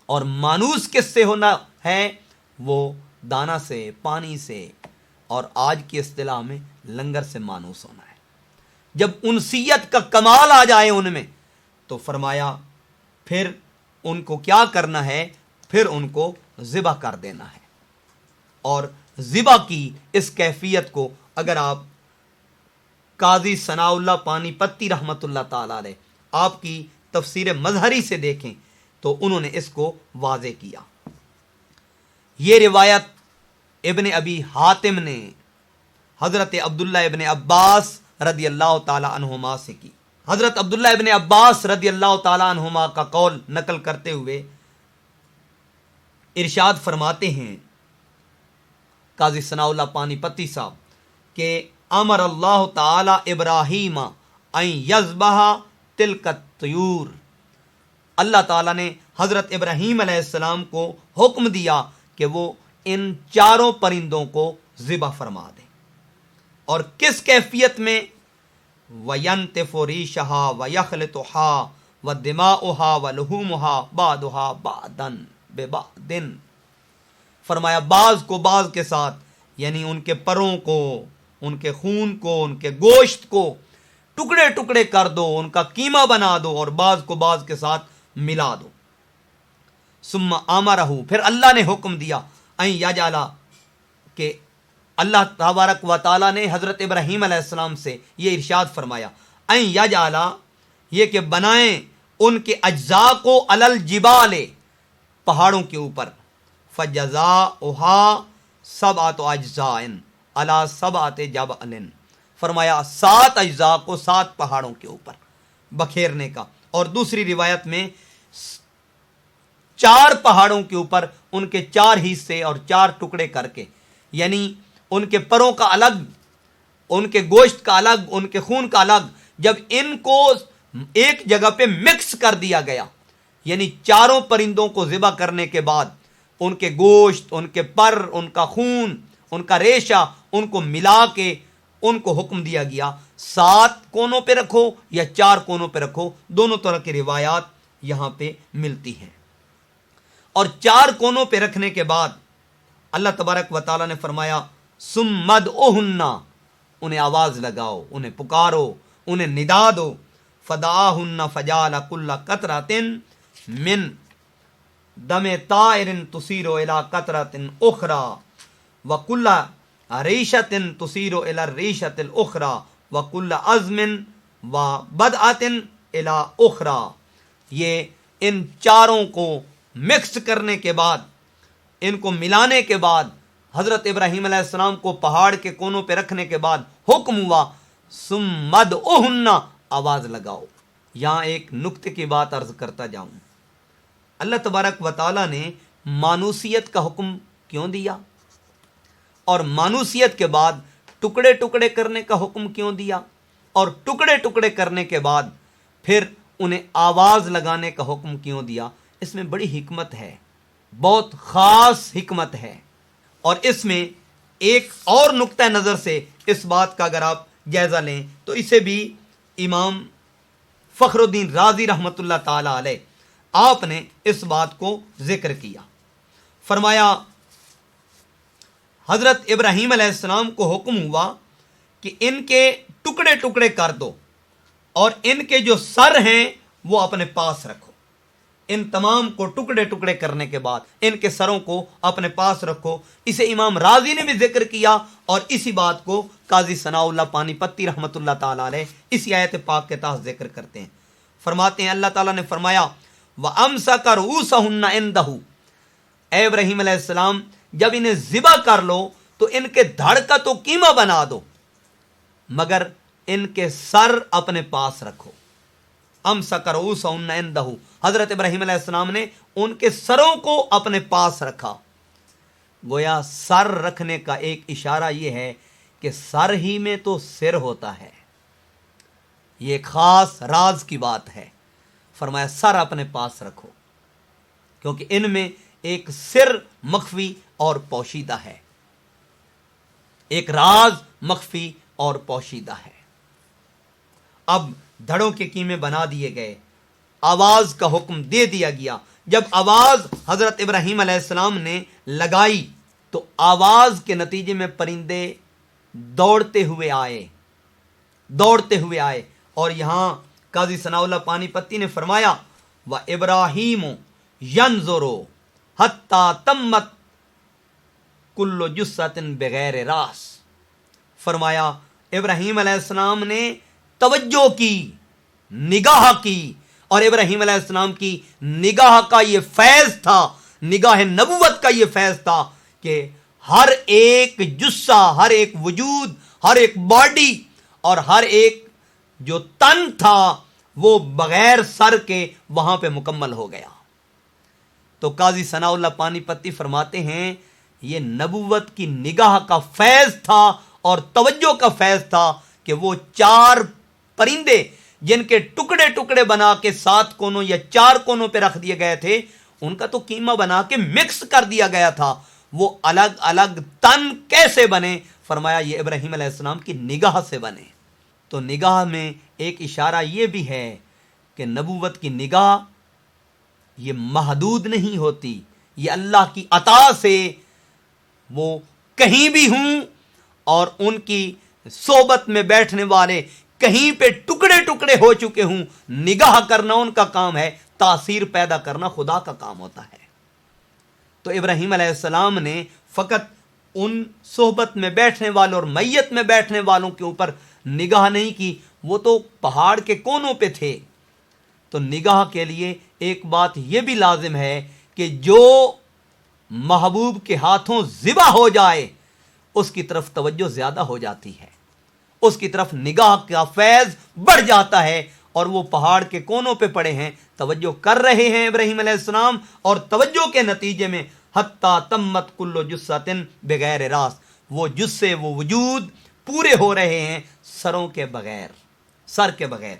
اور مانوس کس سے ہونا ہے؟ وہ دانہ سے، پانی سے، اور آج کی اصطلاح میں لنگر سے مانوس ہونا ہے۔ جب انسیت کا کمال آ جائے ان میں تو فرمایا پھر ان کو کیا کرنا ہے؟ پھر ان کو ذبح کر دینا ہے۔ اور ذبح کی اس کیفیت کو اگر آپ قاضی ثناء اللہ پانی پتی رحمۃ اللہ تعالی علیہ آپ کی تفسیر مظہری سے دیکھیں تو انہوں نے اس کو واضح کیا۔ یہ روایت ابن ابی حاتم نے حضرت عبداللہ ابن عباس رضی اللہ تعالی عنہما سے کی۔ حضرت عبداللہ ابن عباس رضی اللہ تعالی عنہما کا قول نقل کرتے ہوئے ارشاد فرماتے ہیں قاضی ثناء اللہ پانی پتی صاحب کہ امر اللہ تعالی ابراہیم ان یذبح تلک الطیور، اللہ تعالیٰ نے حضرت ابراہیم علیہ السلام کو حکم دیا کہ وہ ان 4 پرندوں کو ذبح فرما دیں۔ اور کس کیفیت میں؟ وَيَنْتِفُ رِيشَهَا وَيَخْلِطُهَا وَدِمَاؤُهَا وَلُحُومُهَا بَعْضُهَا بَعْضًا، ببعض، فرمایا بعض کو بعض کے ساتھ، یعنی ان کے پروں کو، ان کے خون کو، ان کے گوشت کو ٹکڑے ٹکڑے کر دو، ان کا قیمہ بنا دو اور بعض کو بعض کے ساتھ ملا دو۔ ثم امرہ، پھر اللہ نے حکم دیا، ان یجعل، کہ اللہ تبارک و تعالیٰ نے حضرت ابراہیم علیہ السلام سے یہ ارشاد فرمایا، ان یجعل، یہ کہ بنائیں ان کے اجزاء کو، علی الجبال، پہاڑوں کے اوپر، فجزاؤھا سبعۃ اجزاء علی سبعۃ جبل، فرمایا 7 اجزاء کو 7 پہاڑوں کے اوپر بکھیرنے کا، اور دوسری روایت میں 4 پہاڑوں کے اوپر ان کے 4 حصے اور 4 ٹکڑے کر کے، یعنی ان کے پروں کا الگ، ان کے گوشت کا الگ، ان کے خون کا الگ، جب ان کو ایک جگہ پہ مکس کر دیا گیا، یعنی چاروں پرندوں کو ذبح کرنے کے بعد ان کے گوشت، ان کے پر، ان کا خون، ان کا ریشہ، ان کو ملا کے ان کو حکم دیا گیا 7 کونوں پہ رکھو یا 4 کونوں پہ رکھو، دونوں طرح کی روایات یہاں پہ ملتی ہیں۔ اور 4 کونوں پہ رکھنے کے بعد اللہ تبارک و تعالیٰ نے فرمایا ثم ادعوہن، انہیں آواز لگاؤ، انہیں پکارو، انہیں ندا دو، فدعاہن فجعل کل قطرۃ من دم طائر تسیر الی قطرۃ اخری وکل ریشۃ تسیر الی الریشۃ الاخری وکل عظم وبدعۃ الی اخری۔ یہ ان چاروں کو مکس کرنے کے بعد، ان کو ملانے کے بعد، حضرت ابراہیم علیہ السلام کو پہاڑ کے کونوں پہ رکھنے کے بعد حکم ہوا ثم ادعوہن، آواز لگاؤ۔ یہاں ایک نکتے کی بات عرض کرتا جاؤں، اللہ تبارک و تعالیٰ نے مانوسیت کا حکم کیوں دیا، اور مانوسیت کے بعد ٹکڑے ٹکڑے کرنے کا حکم کیوں دیا، اور ٹکڑے ٹکڑے کرنے کے بعد پھر انہیں آواز لگانے کا حکم کیوں دیا؟ اس میں بڑی حکمت ہے، بہت خاص حکمت ہے۔ اور اس میں ایک اور نقطہ نظر سے اس بات کا اگر آپ جائزہ لیں تو اسے بھی امام فخر الدین رازی رحمۃ اللہ تعالی علیہ آپ نے اس بات کو ذکر کیا، فرمایا حضرت ابراہیم علیہ السلام کو حکم ہوا کہ ان کے ٹکڑے ٹکڑے کر دو اور ان کے جو سر ہیں وہ اپنے پاس رکھو۔ ان تمام کو ٹکڑے ٹکڑے کرنے کے بعد ان کے سروں کو اپنے پاس رکھو۔ اسے امام راضی نے بھی ذکر کیا، اور اسی بات کو قاضی ثناء اللہ پانی پتی رحمۃ اللہ تعالی علیہ اسی آیت پاک کے تحت ذکر کرتے ہیں۔ فرماتے ہیں اللہ تعالیٰ نے فرمایا وَأَمْسَكَ رُؤُوسَهُنَّ عِندَهُ، اے ابراہیم علیہ السلام جب انہیں ذبح کر لو تو ان کے دھڑ کا تو قیمہ بنا دو، مگر ان کے سر اپنے پاس رکھو۔ امسک رؤوسہن عندہ، حضرت ابراہیم علیہ السلام نے ان کے سروں کو اپنے پاس رکھا۔ گویا سر رکھنے کا ایک اشارہ یہ ہے کہ سر ہی میں تو سر ہوتا ہے، یہ ایک خاص راز کی بات ہے۔ فرمایا سر اپنے پاس رکھو، کیونکہ ان میں ایک سر مخفی اور پوشیدہ ہے، ایک راز مخفی اور پوشیدہ ہے۔ اب دھڑوں کے قیمے بنا دیے گئے، آواز کا حکم دے دیا گیا۔ جب آواز حضرت ابراہیم علیہ السلام نے لگائی تو آواز کے نتیجے میں پرندے دوڑتے ہوئے آئے، اور یہاں قاضی ثناء اللہ پانی پتی نے فرمایا وَإِبْرَاهِيمُ يَنْظُرُ حَتَّى تَمَّتْ كُلُّ جُثَّةٍ بِغَيْرِ رَأْسٍ، فرمایا ابراہیم علیہ السلام نے توجہ کی، نگاہ کی، اور ابراہیم علیہ السلام کی نگاہ کا یہ فیض تھا، نگاہ نبوت کا یہ فیض تھا کہ ہر ایک جثہ، ہر ایک وجود، ہر ایک باڈی اور ہر ایک جو تن تھا وہ بغیر سر کے وہاں پہ مکمل ہو گیا۔ تو قاضی ثناء اللہ پانی پتی فرماتے ہیں یہ نبوت کی نگاہ کا فیض تھا اور توجہ کا فیض تھا کہ وہ 4 پرندے جن کے ٹکڑے ٹکڑے بنا کے 7 کونوں یا 4 کونوں پہ رکھ دیے گئے تھے، ان کا تو قیمہ بنا کے مکس کر دیا گیا تھا، وہ الگ الگ تن کیسے بنے؟ فرمایا یہ ابراہیم علیہ السلام کی نگاہ سے بنے۔ تو نگاہ میں ایک اشارہ یہ بھی ہے کہ نبوت کی نگاہ یہ محدود نہیں ہوتی، یہ اللہ کی عطا سے وہ کہیں بھی ہوں اور ان کی صحبت میں بیٹھنے والے کہیں پہ ٹکڑے ٹکڑے ہو چکے ہوں، نگاہ کرنا ان کا کام ہے، تاثیر پیدا کرنا خدا کا کام ہوتا ہے۔ تو ابراہیم علیہ السلام نے فقط ان صحبت میں بیٹھنے والوں اور میت میں بیٹھنے والوں کے اوپر نگاہ نہیں کی، وہ تو پہاڑ کے کونوں پہ تھے۔ تو نگاہ کے لیے ایک بات یہ بھی لازم ہے کہ جو محبوب کے ہاتھوں ذبح ہو جائے اس کی طرف توجہ زیادہ ہو جاتی ہے، اس کی طرف نگاہ کا فیض بڑھ جاتا ہے، اور وہ پہاڑ کے کونوں پہ پڑے ہیں، توجہ کر رہے ہیں ابراہیم علیہ السلام، اور توجہ کے نتیجے میں حتی تمت کل جثۃ بغیر راس، وہ جثے وہ وجود پورے ہو رہے ہیں سروں کے بغیر، سر کے بغیر۔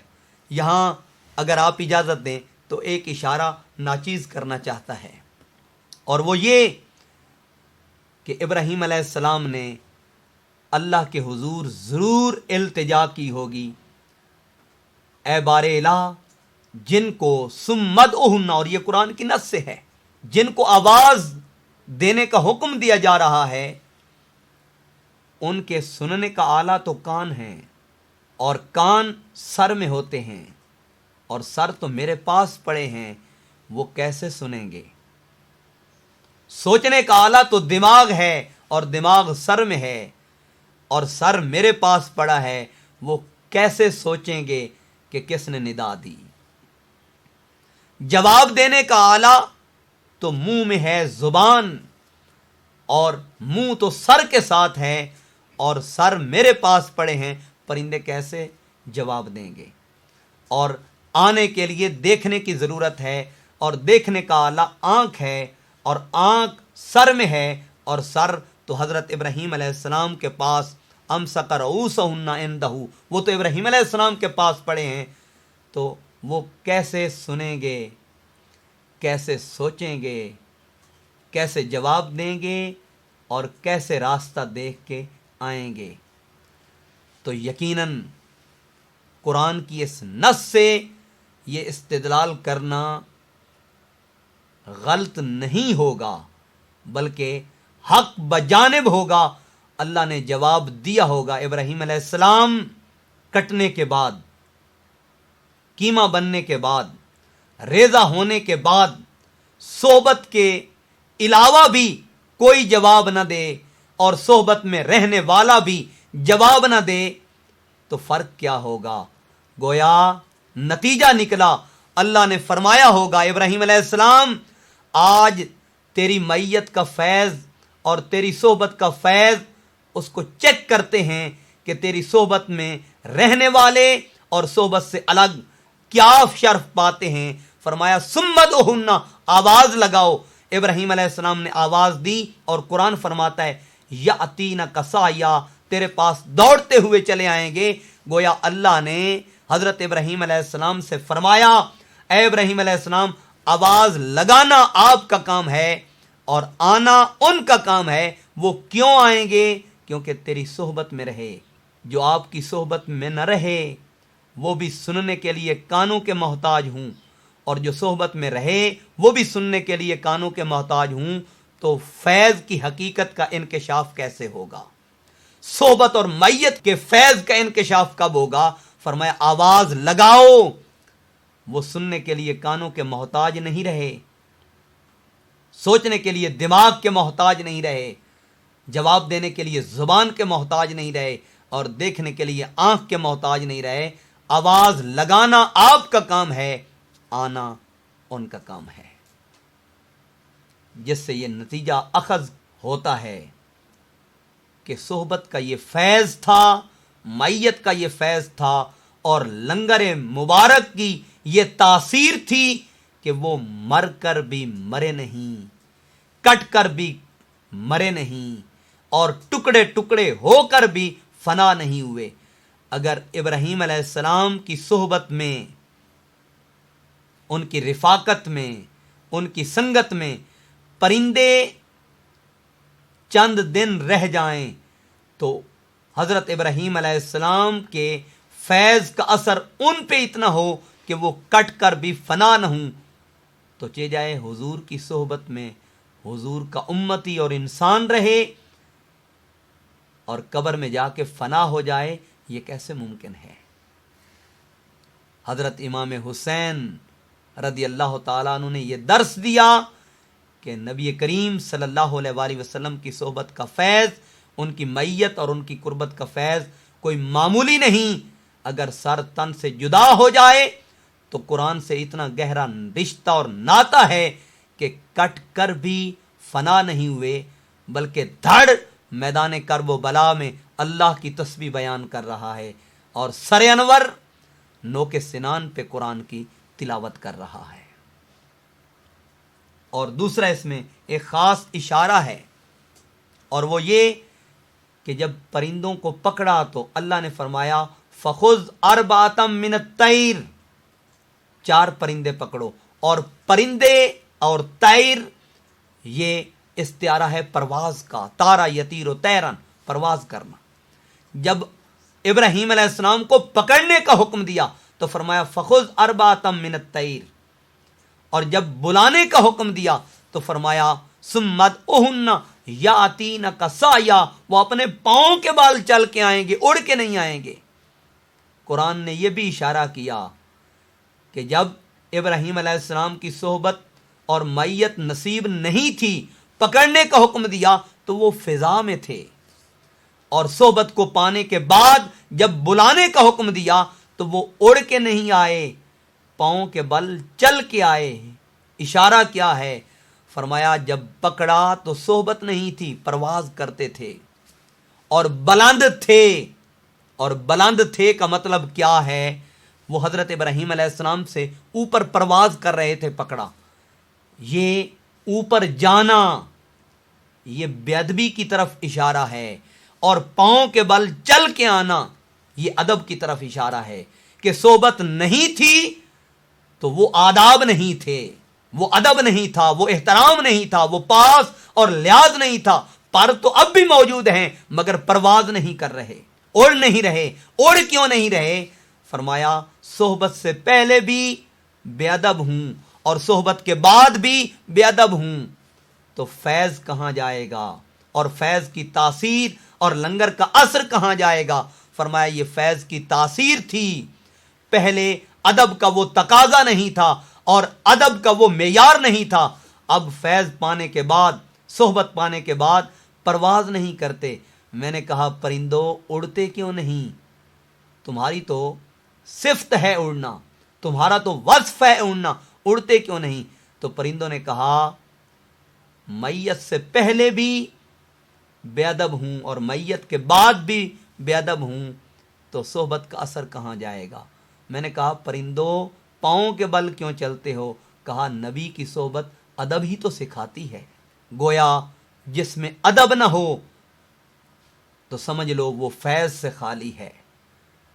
یہاں اگر آپ اجازت دیں تو ایک اشارہ ناچیز کرنا چاہتا ہے، اور وہ یہ کہ ابراہیم علیہ السلام نے اللہ کے حضور ضرور التجا کی ہوگی، اے بار الہ جن کو سمدعہن، اور یہ قرآن کی نص سے ہے، جن کو آواز دینے کا حکم دیا جا رہا ہے ان کے سننے کا آلہ تو کان ہیں، اور کان سر میں ہوتے ہیں، اور سر تو میرے پاس پڑے ہیں، وہ کیسے سنیں گے؟ سوچنے کا آلہ تو دماغ ہے، اور دماغ سر میں ہے، اور سر میرے پاس پڑا ہے، وہ کیسے سوچیں گے کہ کس نے ندا دی؟ جواب دینے کا آلہ تو منہ میں ہے، زبان، اور منہ تو سر کے ساتھ ہے، اور سر میرے پاس پڑے ہیں، پرندے کیسے جواب دیں گے؟ اور آنے کے لیے دیکھنے کی ضرورت ہے، اور دیکھنے کا آلہ آنکھ ہے، اور آنکھ سر میں ہے، اور سر تو حضرت ابراہیم علیہ السلام کے پاس، امسک رؤوسہن عندہ، وہ تو ابراہیم علیہ السلام کے پاس پڑے ہیں، تو وہ کیسے سنیں گے، کیسے سوچیں گے، کیسے جواب دیں گے، اور کیسے راستہ دیکھ کے آئیں گے؟ تو یقیناً قرآن کی اس نص سے یہ استدلال کرنا غلط نہیں ہوگا، بلکہ حق بجانب ہوگا۔ اللہ نے جواب دیا ہوگا ابراہیم علیہ السلام کٹنے کے بعد، کیما بننے کے بعد، ریزہ ہونے کے بعد، صحبت کے علاوہ بھی کوئی جواب نہ دے اور صحبت میں رہنے والا بھی جواب نہ دے تو فرق کیا ہوگا؟ گویا نتیجہ نکلا، اللہ نے فرمایا ہوگا ابراہیم علیہ السلام آج تیری میت کا فیض اور تیری صحبت کا فیض اس کو چیک کرتے ہیں کہ تیری صحبت میں رہنے والے اور صحبت سے الگ کیا شرف پاتے ہیں۔ فرمایا سمدعہن، آواز لگاؤ۔ ابراہیم علیہ السلام نے آواز دی، اور قرآن فرماتا ہے یاتینک سعیا، تیرے پاس دوڑتے ہوئے چلے آئیں گے۔ گویا اللہ نے حضرت ابراہیم علیہ السلام سے فرمایا اے ابراہیم علیہ السلام، آواز لگانا آپ کا کام ہے اور آنا ان کا کام ہے۔ وہ کیوں آئیں گے؟ کیونکہ تیری صحبت میں رہے۔ جو آپ کی صحبت میں نہ رہے وہ بھی سننے کے لیے کانوں کے محتاج ہوں، اور جو صحبت میں رہے وہ بھی سننے کے لیے کانوں کے محتاج ہوں، تو فیض کی حقیقت کا انکشاف کیسے ہوگا؟ صحبت اور میت کے فیض کا انکشاف کب ہوگا؟ فرمایا آواز لگاؤ۔ وہ سننے کے لیے کانوں کے محتاج نہیں رہے، سوچنے کے لیے دماغ کے محتاج نہیں رہے، جواب دینے کے لیے زبان کے محتاج نہیں رہے، اور دیکھنے کے لیے آنکھ کے محتاج نہیں رہے۔ آواز لگانا آپ کا کام ہے، آنا ان کا کام ہے، جس سے یہ نتیجہ اخذ ہوتا ہے کہ صحبت کا یہ فیض تھا، میت کا یہ فیض تھا، اور لنگر مبارک کی یہ تاثیر تھی کہ وہ مر کر بھی مرے نہیں، کٹ کر بھی مرے نہیں، اور ٹکڑے ٹکڑے ہو کر بھی فنا نہیں ہوئے۔ اگر ابراہیم علیہ السلام کی صحبت میں، ان کی رفاقت میں، ان کی سنگت میں پرندے چند دن رہ جائیں تو حضرت ابراہیم علیہ السلام کے فیض کا اثر ان پہ اتنا ہو کہ وہ کٹ کر بھی فنا نہ ہوں، تو چے جائے حضور کی صحبت میں حضور کا امتی اور انسان رہے اور قبر میں جا کے فنا ہو جائے، یہ کیسے ممکن ہے؟ حضرت امام حسین رضی اللہ تعالیٰ عنہ نے یہ درس دیا کہ نبی کریم صلی اللہ علیہ وآلہ وسلم کی صحبت کا فیض، ان کی معیت اور ان کی قربت کا فیض کوئی معمولی نہیں۔ اگر سر تن سے جدا ہو جائے تو قرآن سے اتنا گہرا رشتہ اور ناتا ہے کہ کٹ کر بھی فنا نہیں ہوئے، بلکہ دھڑ میدان کرب و بلا میں اللہ کی تسبیح بیان کر رہا ہے اور سر انور نوک سنان پہ قرآن کی تلاوت کر رہا ہے۔ اور دوسرا اس میں ایک خاص اشارہ ہے، اور وہ یہ کہ جب پرندوں کو پکڑا تو اللہ نے فرمایا فخذ اربعۃ من الطیر، 4 پرندے پکڑو۔ اور پرندے اور طیر یہ استعارہ ہے پرواز کا، تارا یطیر و طیرن، پرواز کرنا۔ جب ابراہیم علیہ السلام کو پکڑنے کا حکم دیا تو فرمایا فخذ اربعۃ من الطیر، اور جب بلانے کا حکم دیا تو فرمایا ثم ادعوہن یاتینک سعیا، وہ اپنے پاؤں کے بال چل کے آئیں گے، اڑ کے نہیں آئیں گے۔ قرآن نے یہ بھی اشارہ کیا کہ جب ابراہیم علیہ السلام کی صحبت اور معیت نصیب نہیں تھی، پکڑنے کا حکم دیا تو وہ فضا میں تھے، اور صحبت کو پانے کے بعد جب بلانے کا حکم دیا تو وہ اڑ کے نہیں آئے، پاؤں کے بل چل کے آئے۔ اشارہ کیا ہے؟ فرمایا جب پکڑا تو صحبت نہیں تھی، پرواز کرتے تھے اور بلند تھے۔ اور بلند تھے کا مطلب کیا ہے؟ وہ حضرت ابراہیم علیہ السلام سے اوپر پرواز کر رہے تھے، پکڑا۔ یہ اوپر جانا یہ بے ادبی کی طرف اشارہ ہے، اور پاؤں کے بل چل کے آنا یہ ادب کی طرف اشارہ ہے کہ صحبت نہیں تھی تو وہ آداب نہیں تھے، وہ ادب نہیں تھا، وہ احترام نہیں تھا، وہ پاس اور لحاظ نہیں تھا۔ پر تو اب بھی موجود ہیں مگر پرواز نہیں کر رہے، اڑ نہیں رہے۔ اڑ کیوں نہیں رہے؟ فرمایا صحبت سے پہلے بھی بے ادب ہوں اور صحبت کے بعد بھی بے ادب ہوں تو فیض کہاں جائے گا، اور فیض کی تاثیر اور لنگر کا اثر کہاں جائے گا؟ فرمایا یہ فیض کی تاثیر تھی، پہلے ادب کا وہ تقاضا نہیں تھا اور ادب کا وہ معیار نہیں تھا۔ اب فیض پانے کے بعد، صحبت پانے کے بعد پرواز نہیں کرتے۔ میں نے کہا پرندوں اڑتے کیوں نہیں؟ تمہاری تو صفت ہے اڑنا، تمہارا تو وصف ہے اڑنا، اڑتے کیوں نہیں؟ تو پرندوں نے کہا میت سے پہلے بھی بے ادب ہوں اور میت کے بعد بھی بے ادب ہوں تو صحبت کا اثر کہاں جائے گا؟ میں نے کہا پرندوں پاؤں کے بل کیوں چلتے ہو؟ کہا نبی کی صحبت ادب ہی تو سکھاتی ہے۔ گویا جس میں ادب نہ ہو تو سمجھ لو وہ فیض سے خالی ہے۔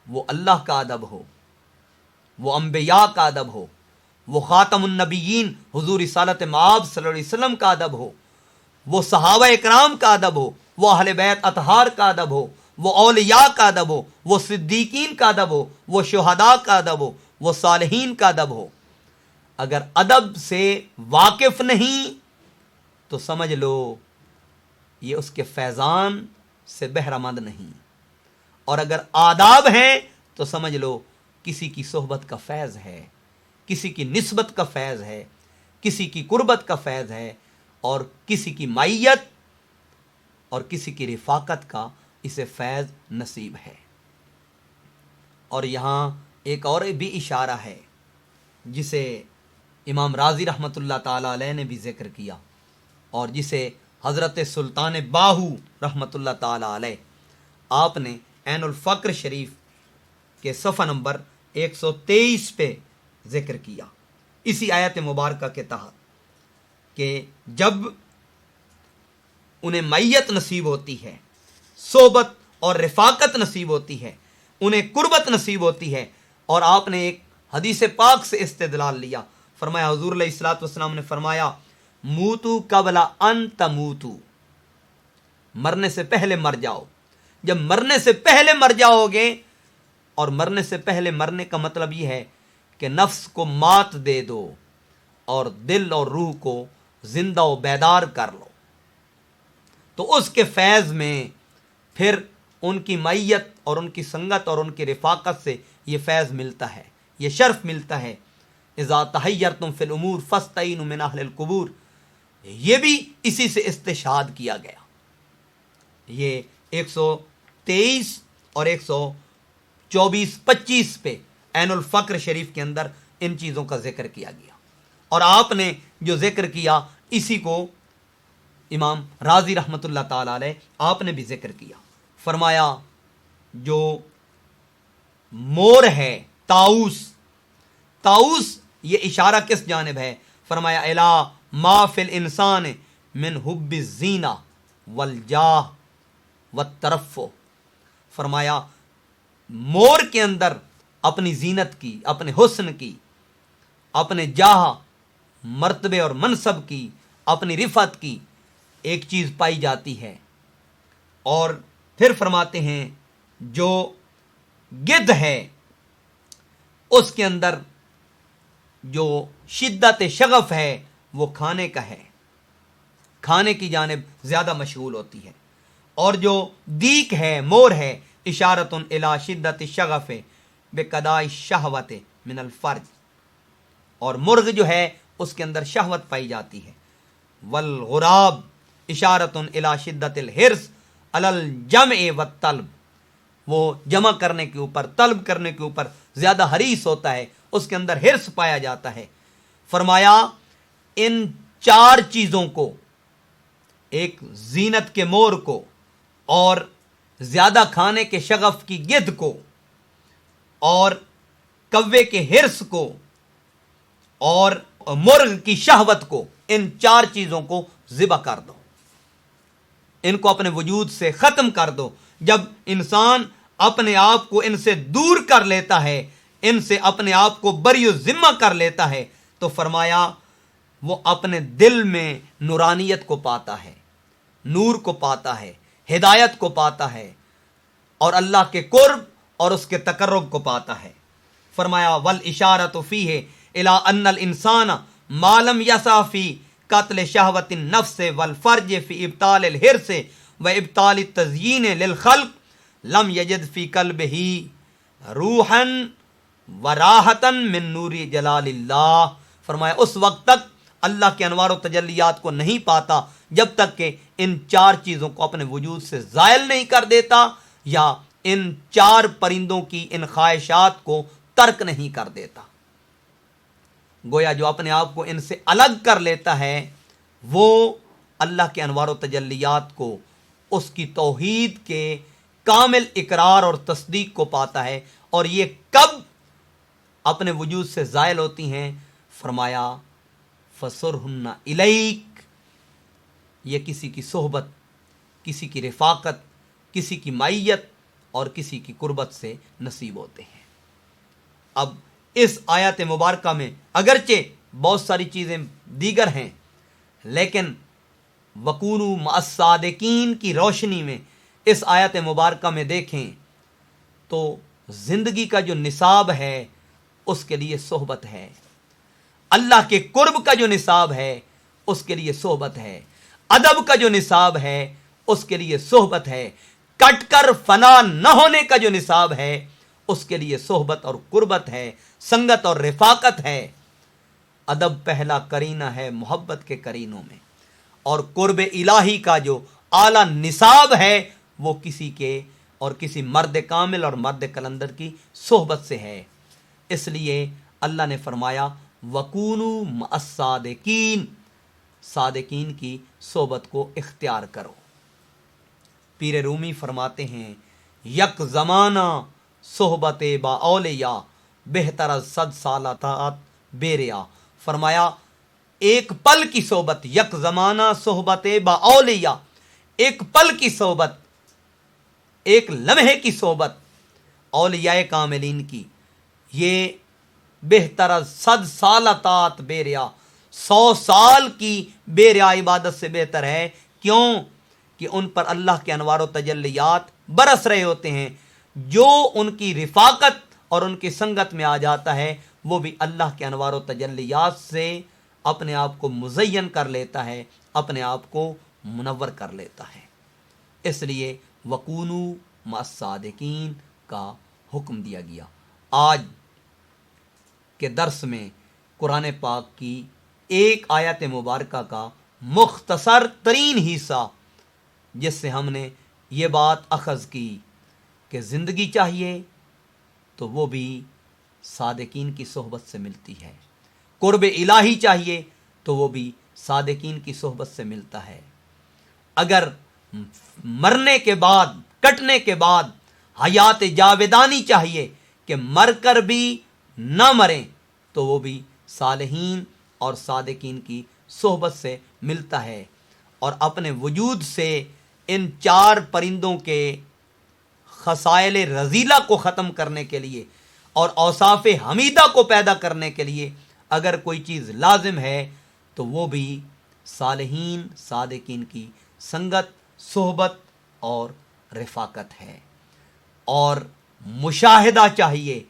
وہ اللہ کا ادب ہو، وہ انبیاء کا ادب ہو، وہ خاتم النبیین حضور رسالت مآب صلی اللہ علیہ وسلم کا ادب ہو، وہ صحابہ اکرام کا ادب ہو، وہ اہل بیت اطہار کا ادب ہو، وہ اولیاء کا ادب ہو، وہ صدیقین کا ادب ہو، وہ شہداء کا ادب ہو، وہ صالحین کا ادب ہو۔ اگر ادب سے واقف نہیں تو سمجھ لو یہ اس کے فیضان سے بہرمند نہیں، اور اگر آداب ہیں تو سمجھ لو کسی کی صحبت کا فیض ہے، کسی کی نسبت کا فیض ہے، کسی کی قربت کا فیض ہے، اور کسی کی معیت اور کسی کی رفاقت کا اسے فیض نصیب ہے۔ اور یہاں ایک اور بھی اشارہ ہے جسے امام راضی رحمۃ اللہ تعالی علیہ نے بھی ذکر کیا، اور جسے حضرت سلطان باہو رحمۃ اللہ تعالی علیہ آپ نے عین الفقر شریف کے صفحہ نمبر 123 پہ ذکر کیا، اسی آیت مبارکہ کے تحت، کہ جب انہیں معیت نصیب ہوتی ہے، صحبت اور رفاقت نصیب ہوتی ہے، انہیں قربت نصیب ہوتی ہے، اور آپ نے ایک حدیث پاک سے استدلال لیا۔ فرمایا حضور علیہ الصلوۃ والسلام نے فرمایا موتو قبل ان تموتو، مرنے سے پہلے مر جاؤ۔ جب مرنے سے پہلے مر جاؤ گے، اور مرنے سے پہلے مرنے کا مطلب یہ ہے کہ نفس کو مات دے دو اور دل اور روح کو زندہ و بیدار کر لو، تو اس کے فیض میں پھر ان کی معیت اور ان کی سنگت اور ان کی رفاقت سے یہ فیض ملتا ہے، یہ شرف ملتا ہے۔ اذا تحیرتم فی الامور فاستعینوا من اہل القبور، یہ بھی اسی سے استشہاد کیا گیا۔ یہ 123 اور 124-25 پہ عین الفقر شریف کے اندر ان چیزوں کا ذکر کیا گیا، اور آپ نے جو ذکر کیا اسی کو امام رازی رحمۃ اللہ تعالی علیہ آپ نے بھی ذکر کیا۔ فرمایا جو مور ہے طاؤس، طاؤس یہ اشارہ کس جانب ہے؟ فرمایا الا ما فی الانسان من حب الزینہ والجاہ والترفع، فرمایا مور کے اندر اپنی زینت کی، اپنے حسن کی، اپنے جاہ مرتبے اور منصب کی، اپنی رفعت کی ایک چیز پائی جاتی ہے۔ اور پھر فرماتے ہیں جو گدھ ہے اس کے اندر جو شدت شغف ہے وہ کھانے کا ہے، کھانے کی جانب زیادہ مشغول ہوتی ہے۔ اور جو دیک ہے، مور ہے، اشارت الی شدت الشغف بقضاء الشہوۃ من الفرج، اور مرغ جو ہے اس کے اندر شہوت پائی جاتی ہے۔ والغراب اشارت الی شدت الحرص علی الجمع والطلب، وہ جمع کرنے کے اوپر، طلب کرنے کے اوپر زیادہ حریص ہوتا ہے، اس کے اندر حرص پایا جاتا ہے۔ فرمایا ان چار چیزوں کو، ایک زینت کے مور کو، اور زیادہ کھانے کے شغف کی گدھ کو، اور کوے کے حرص کو، اور مرغ کی شہوت کو، ان چار چیزوں کو ذبح کر دو، ان کو اپنے وجود سے ختم کر دو۔ جب انسان اپنے آپ کو ان سے دور کر لیتا ہے، ان سے اپنے آپ کو بری و ذمہ کر لیتا ہے، تو فرمایا وہ اپنے دل میں نورانیت کو پاتا ہے، نور کو پاتا ہے، ہدایت کو پاتا ہے، اور اللہ کے قرب اور اس کے تقرب کو پاتا ہے۔ فرمایا والاشارۃ فیہ الی ان الانسان ما لم یسع فی قتل شہوۃ النفس والفرج فی ابطال الحرص و ابطال التزیین للخلق لم یجد فی قلبہ روحا و راحتا من نور جلال اللہ۔ فرمایا اس وقت تک اللہ کے انوار و تجلیات کو نہیں پاتا جب تک کہ ان چار چیزوں کو اپنے وجود سے زائل نہیں کر دیتا، یا ان چار پرندوں کی ان خواہشات کو ترک نہیں کر دیتا۔ گویا جو اپنے آپ کو ان سے الگ کر لیتا ہے وہ اللہ کے انوار و تجلیات کو، اس کی توحید کے کامل اقرار اور تصدیق کو پاتا ہے۔ اور یہ کب اپنے وجود سے زائل ہوتی ہیں؟ فرمایا فَسُرْهُنَّ إِلَيْكَ، یہ کسی کی صحبت، کسی کی رفاقت، کسی کی معیت اور کسی کی قربت سے نصیب ہوتے ہیں۔ اب اس آیت مبارکہ میں اگرچہ بہت ساری چیزیں دیگر ہیں، لیکن وَكُونُوا مَعَ الصَّادِقِينَ کی روشنی میں اس آیت مبارکہ میں دیکھیں تو زندگی کا جو نصاب ہے اس کے لیے صحبت ہے، اللہ کے قرب کا جو نصاب ہے اس کے لیے صحبت ہے، ادب کا جو نصاب ہے اس کے لیے صحبت ہے، کٹ کر فنا نہ ہونے کا جو نصاب ہے اس کے لیے صحبت اور قربت ہے، سنگت اور رفاقت ہے۔ ادب پہلا کرینہ ہے محبت کے کرینوں میں، اور قرب الہی کا جو اعلیٰ نصاب ہے وہ کسی کے اور کسی مرد کامل اور مرد کلندر کی صحبت سے ہے۔ اس لیے اللہ نے فرمایا وَكُونُوا مَعَ الصَّادِقِينَ، صادقین کی صحبت کو اختیار کرو۔ پیر رومی فرماتے ہیں یک زمانہ صحبت با اولیاء بہتر از 100 سالہ طاعت بے ریا۔ فرمایا ایک پل کی صحبت، یک زمانہ صحبت با اولیاء، ایک پل کی صحبت، ایک لمحے کی صحبت اولیاء کاملین کی، یہ بہتر از 100 سالہ طاعت بے ریا، 100 سال کی بے ریا عبادت سے بہتر ہے۔ کیوں؟ کہ ان پر اللہ کے انوار و تجلیات برس رہے ہوتے ہیں۔ جو ان کی رفاقت اور ان کی سنگت میں آ جاتا ہے وہ بھی اللہ کے انوار و تجلیات سے اپنے آپ کو مزین کر لیتا ہے، اپنے آپ کو منور کر لیتا ہے۔ اس لیے وکونو مع الصادقین کا حکم دیا گیا۔ آج کے درس میں قرآن پاک کی ایک آیت مبارکہ کا مختصر ترین حصہ، جس سے ہم نے یہ بات اخذ کی کہ زندگی چاہیے تو وہ بھی صادقین کی صحبت سے ملتی ہے، قرب الہی چاہیے تو وہ بھی صادقین کی صحبت سے ملتا ہے۔ اگر مرنے کے بعد، کٹنے کے بعد حیات جاودانی چاہیے کہ مر کر بھی نہ مریں، تو وہ بھی صالحین اور صادقین کی صحبت سے ملتا ہے۔ اور اپنے وجود سے ان چار پرندوں کے خصائل رذیلہ کو ختم کرنے کے لیے اور اوصاف حمیدہ کو پیدا کرنے کے لیے اگر کوئی چیز لازم ہے تو وہ بھی صالحین صادقین کی سنگت، صحبت اور رفاقت ہے۔ اور مشاہدہ چاہیے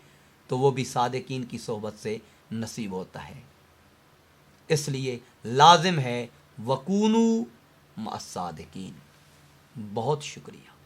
تو وہ بھی صادقین کی صحبت سے نصیب ہوتا ہے۔ اس لیے لازم ہے وکونو مع الصادقین۔ بہت شکریہ۔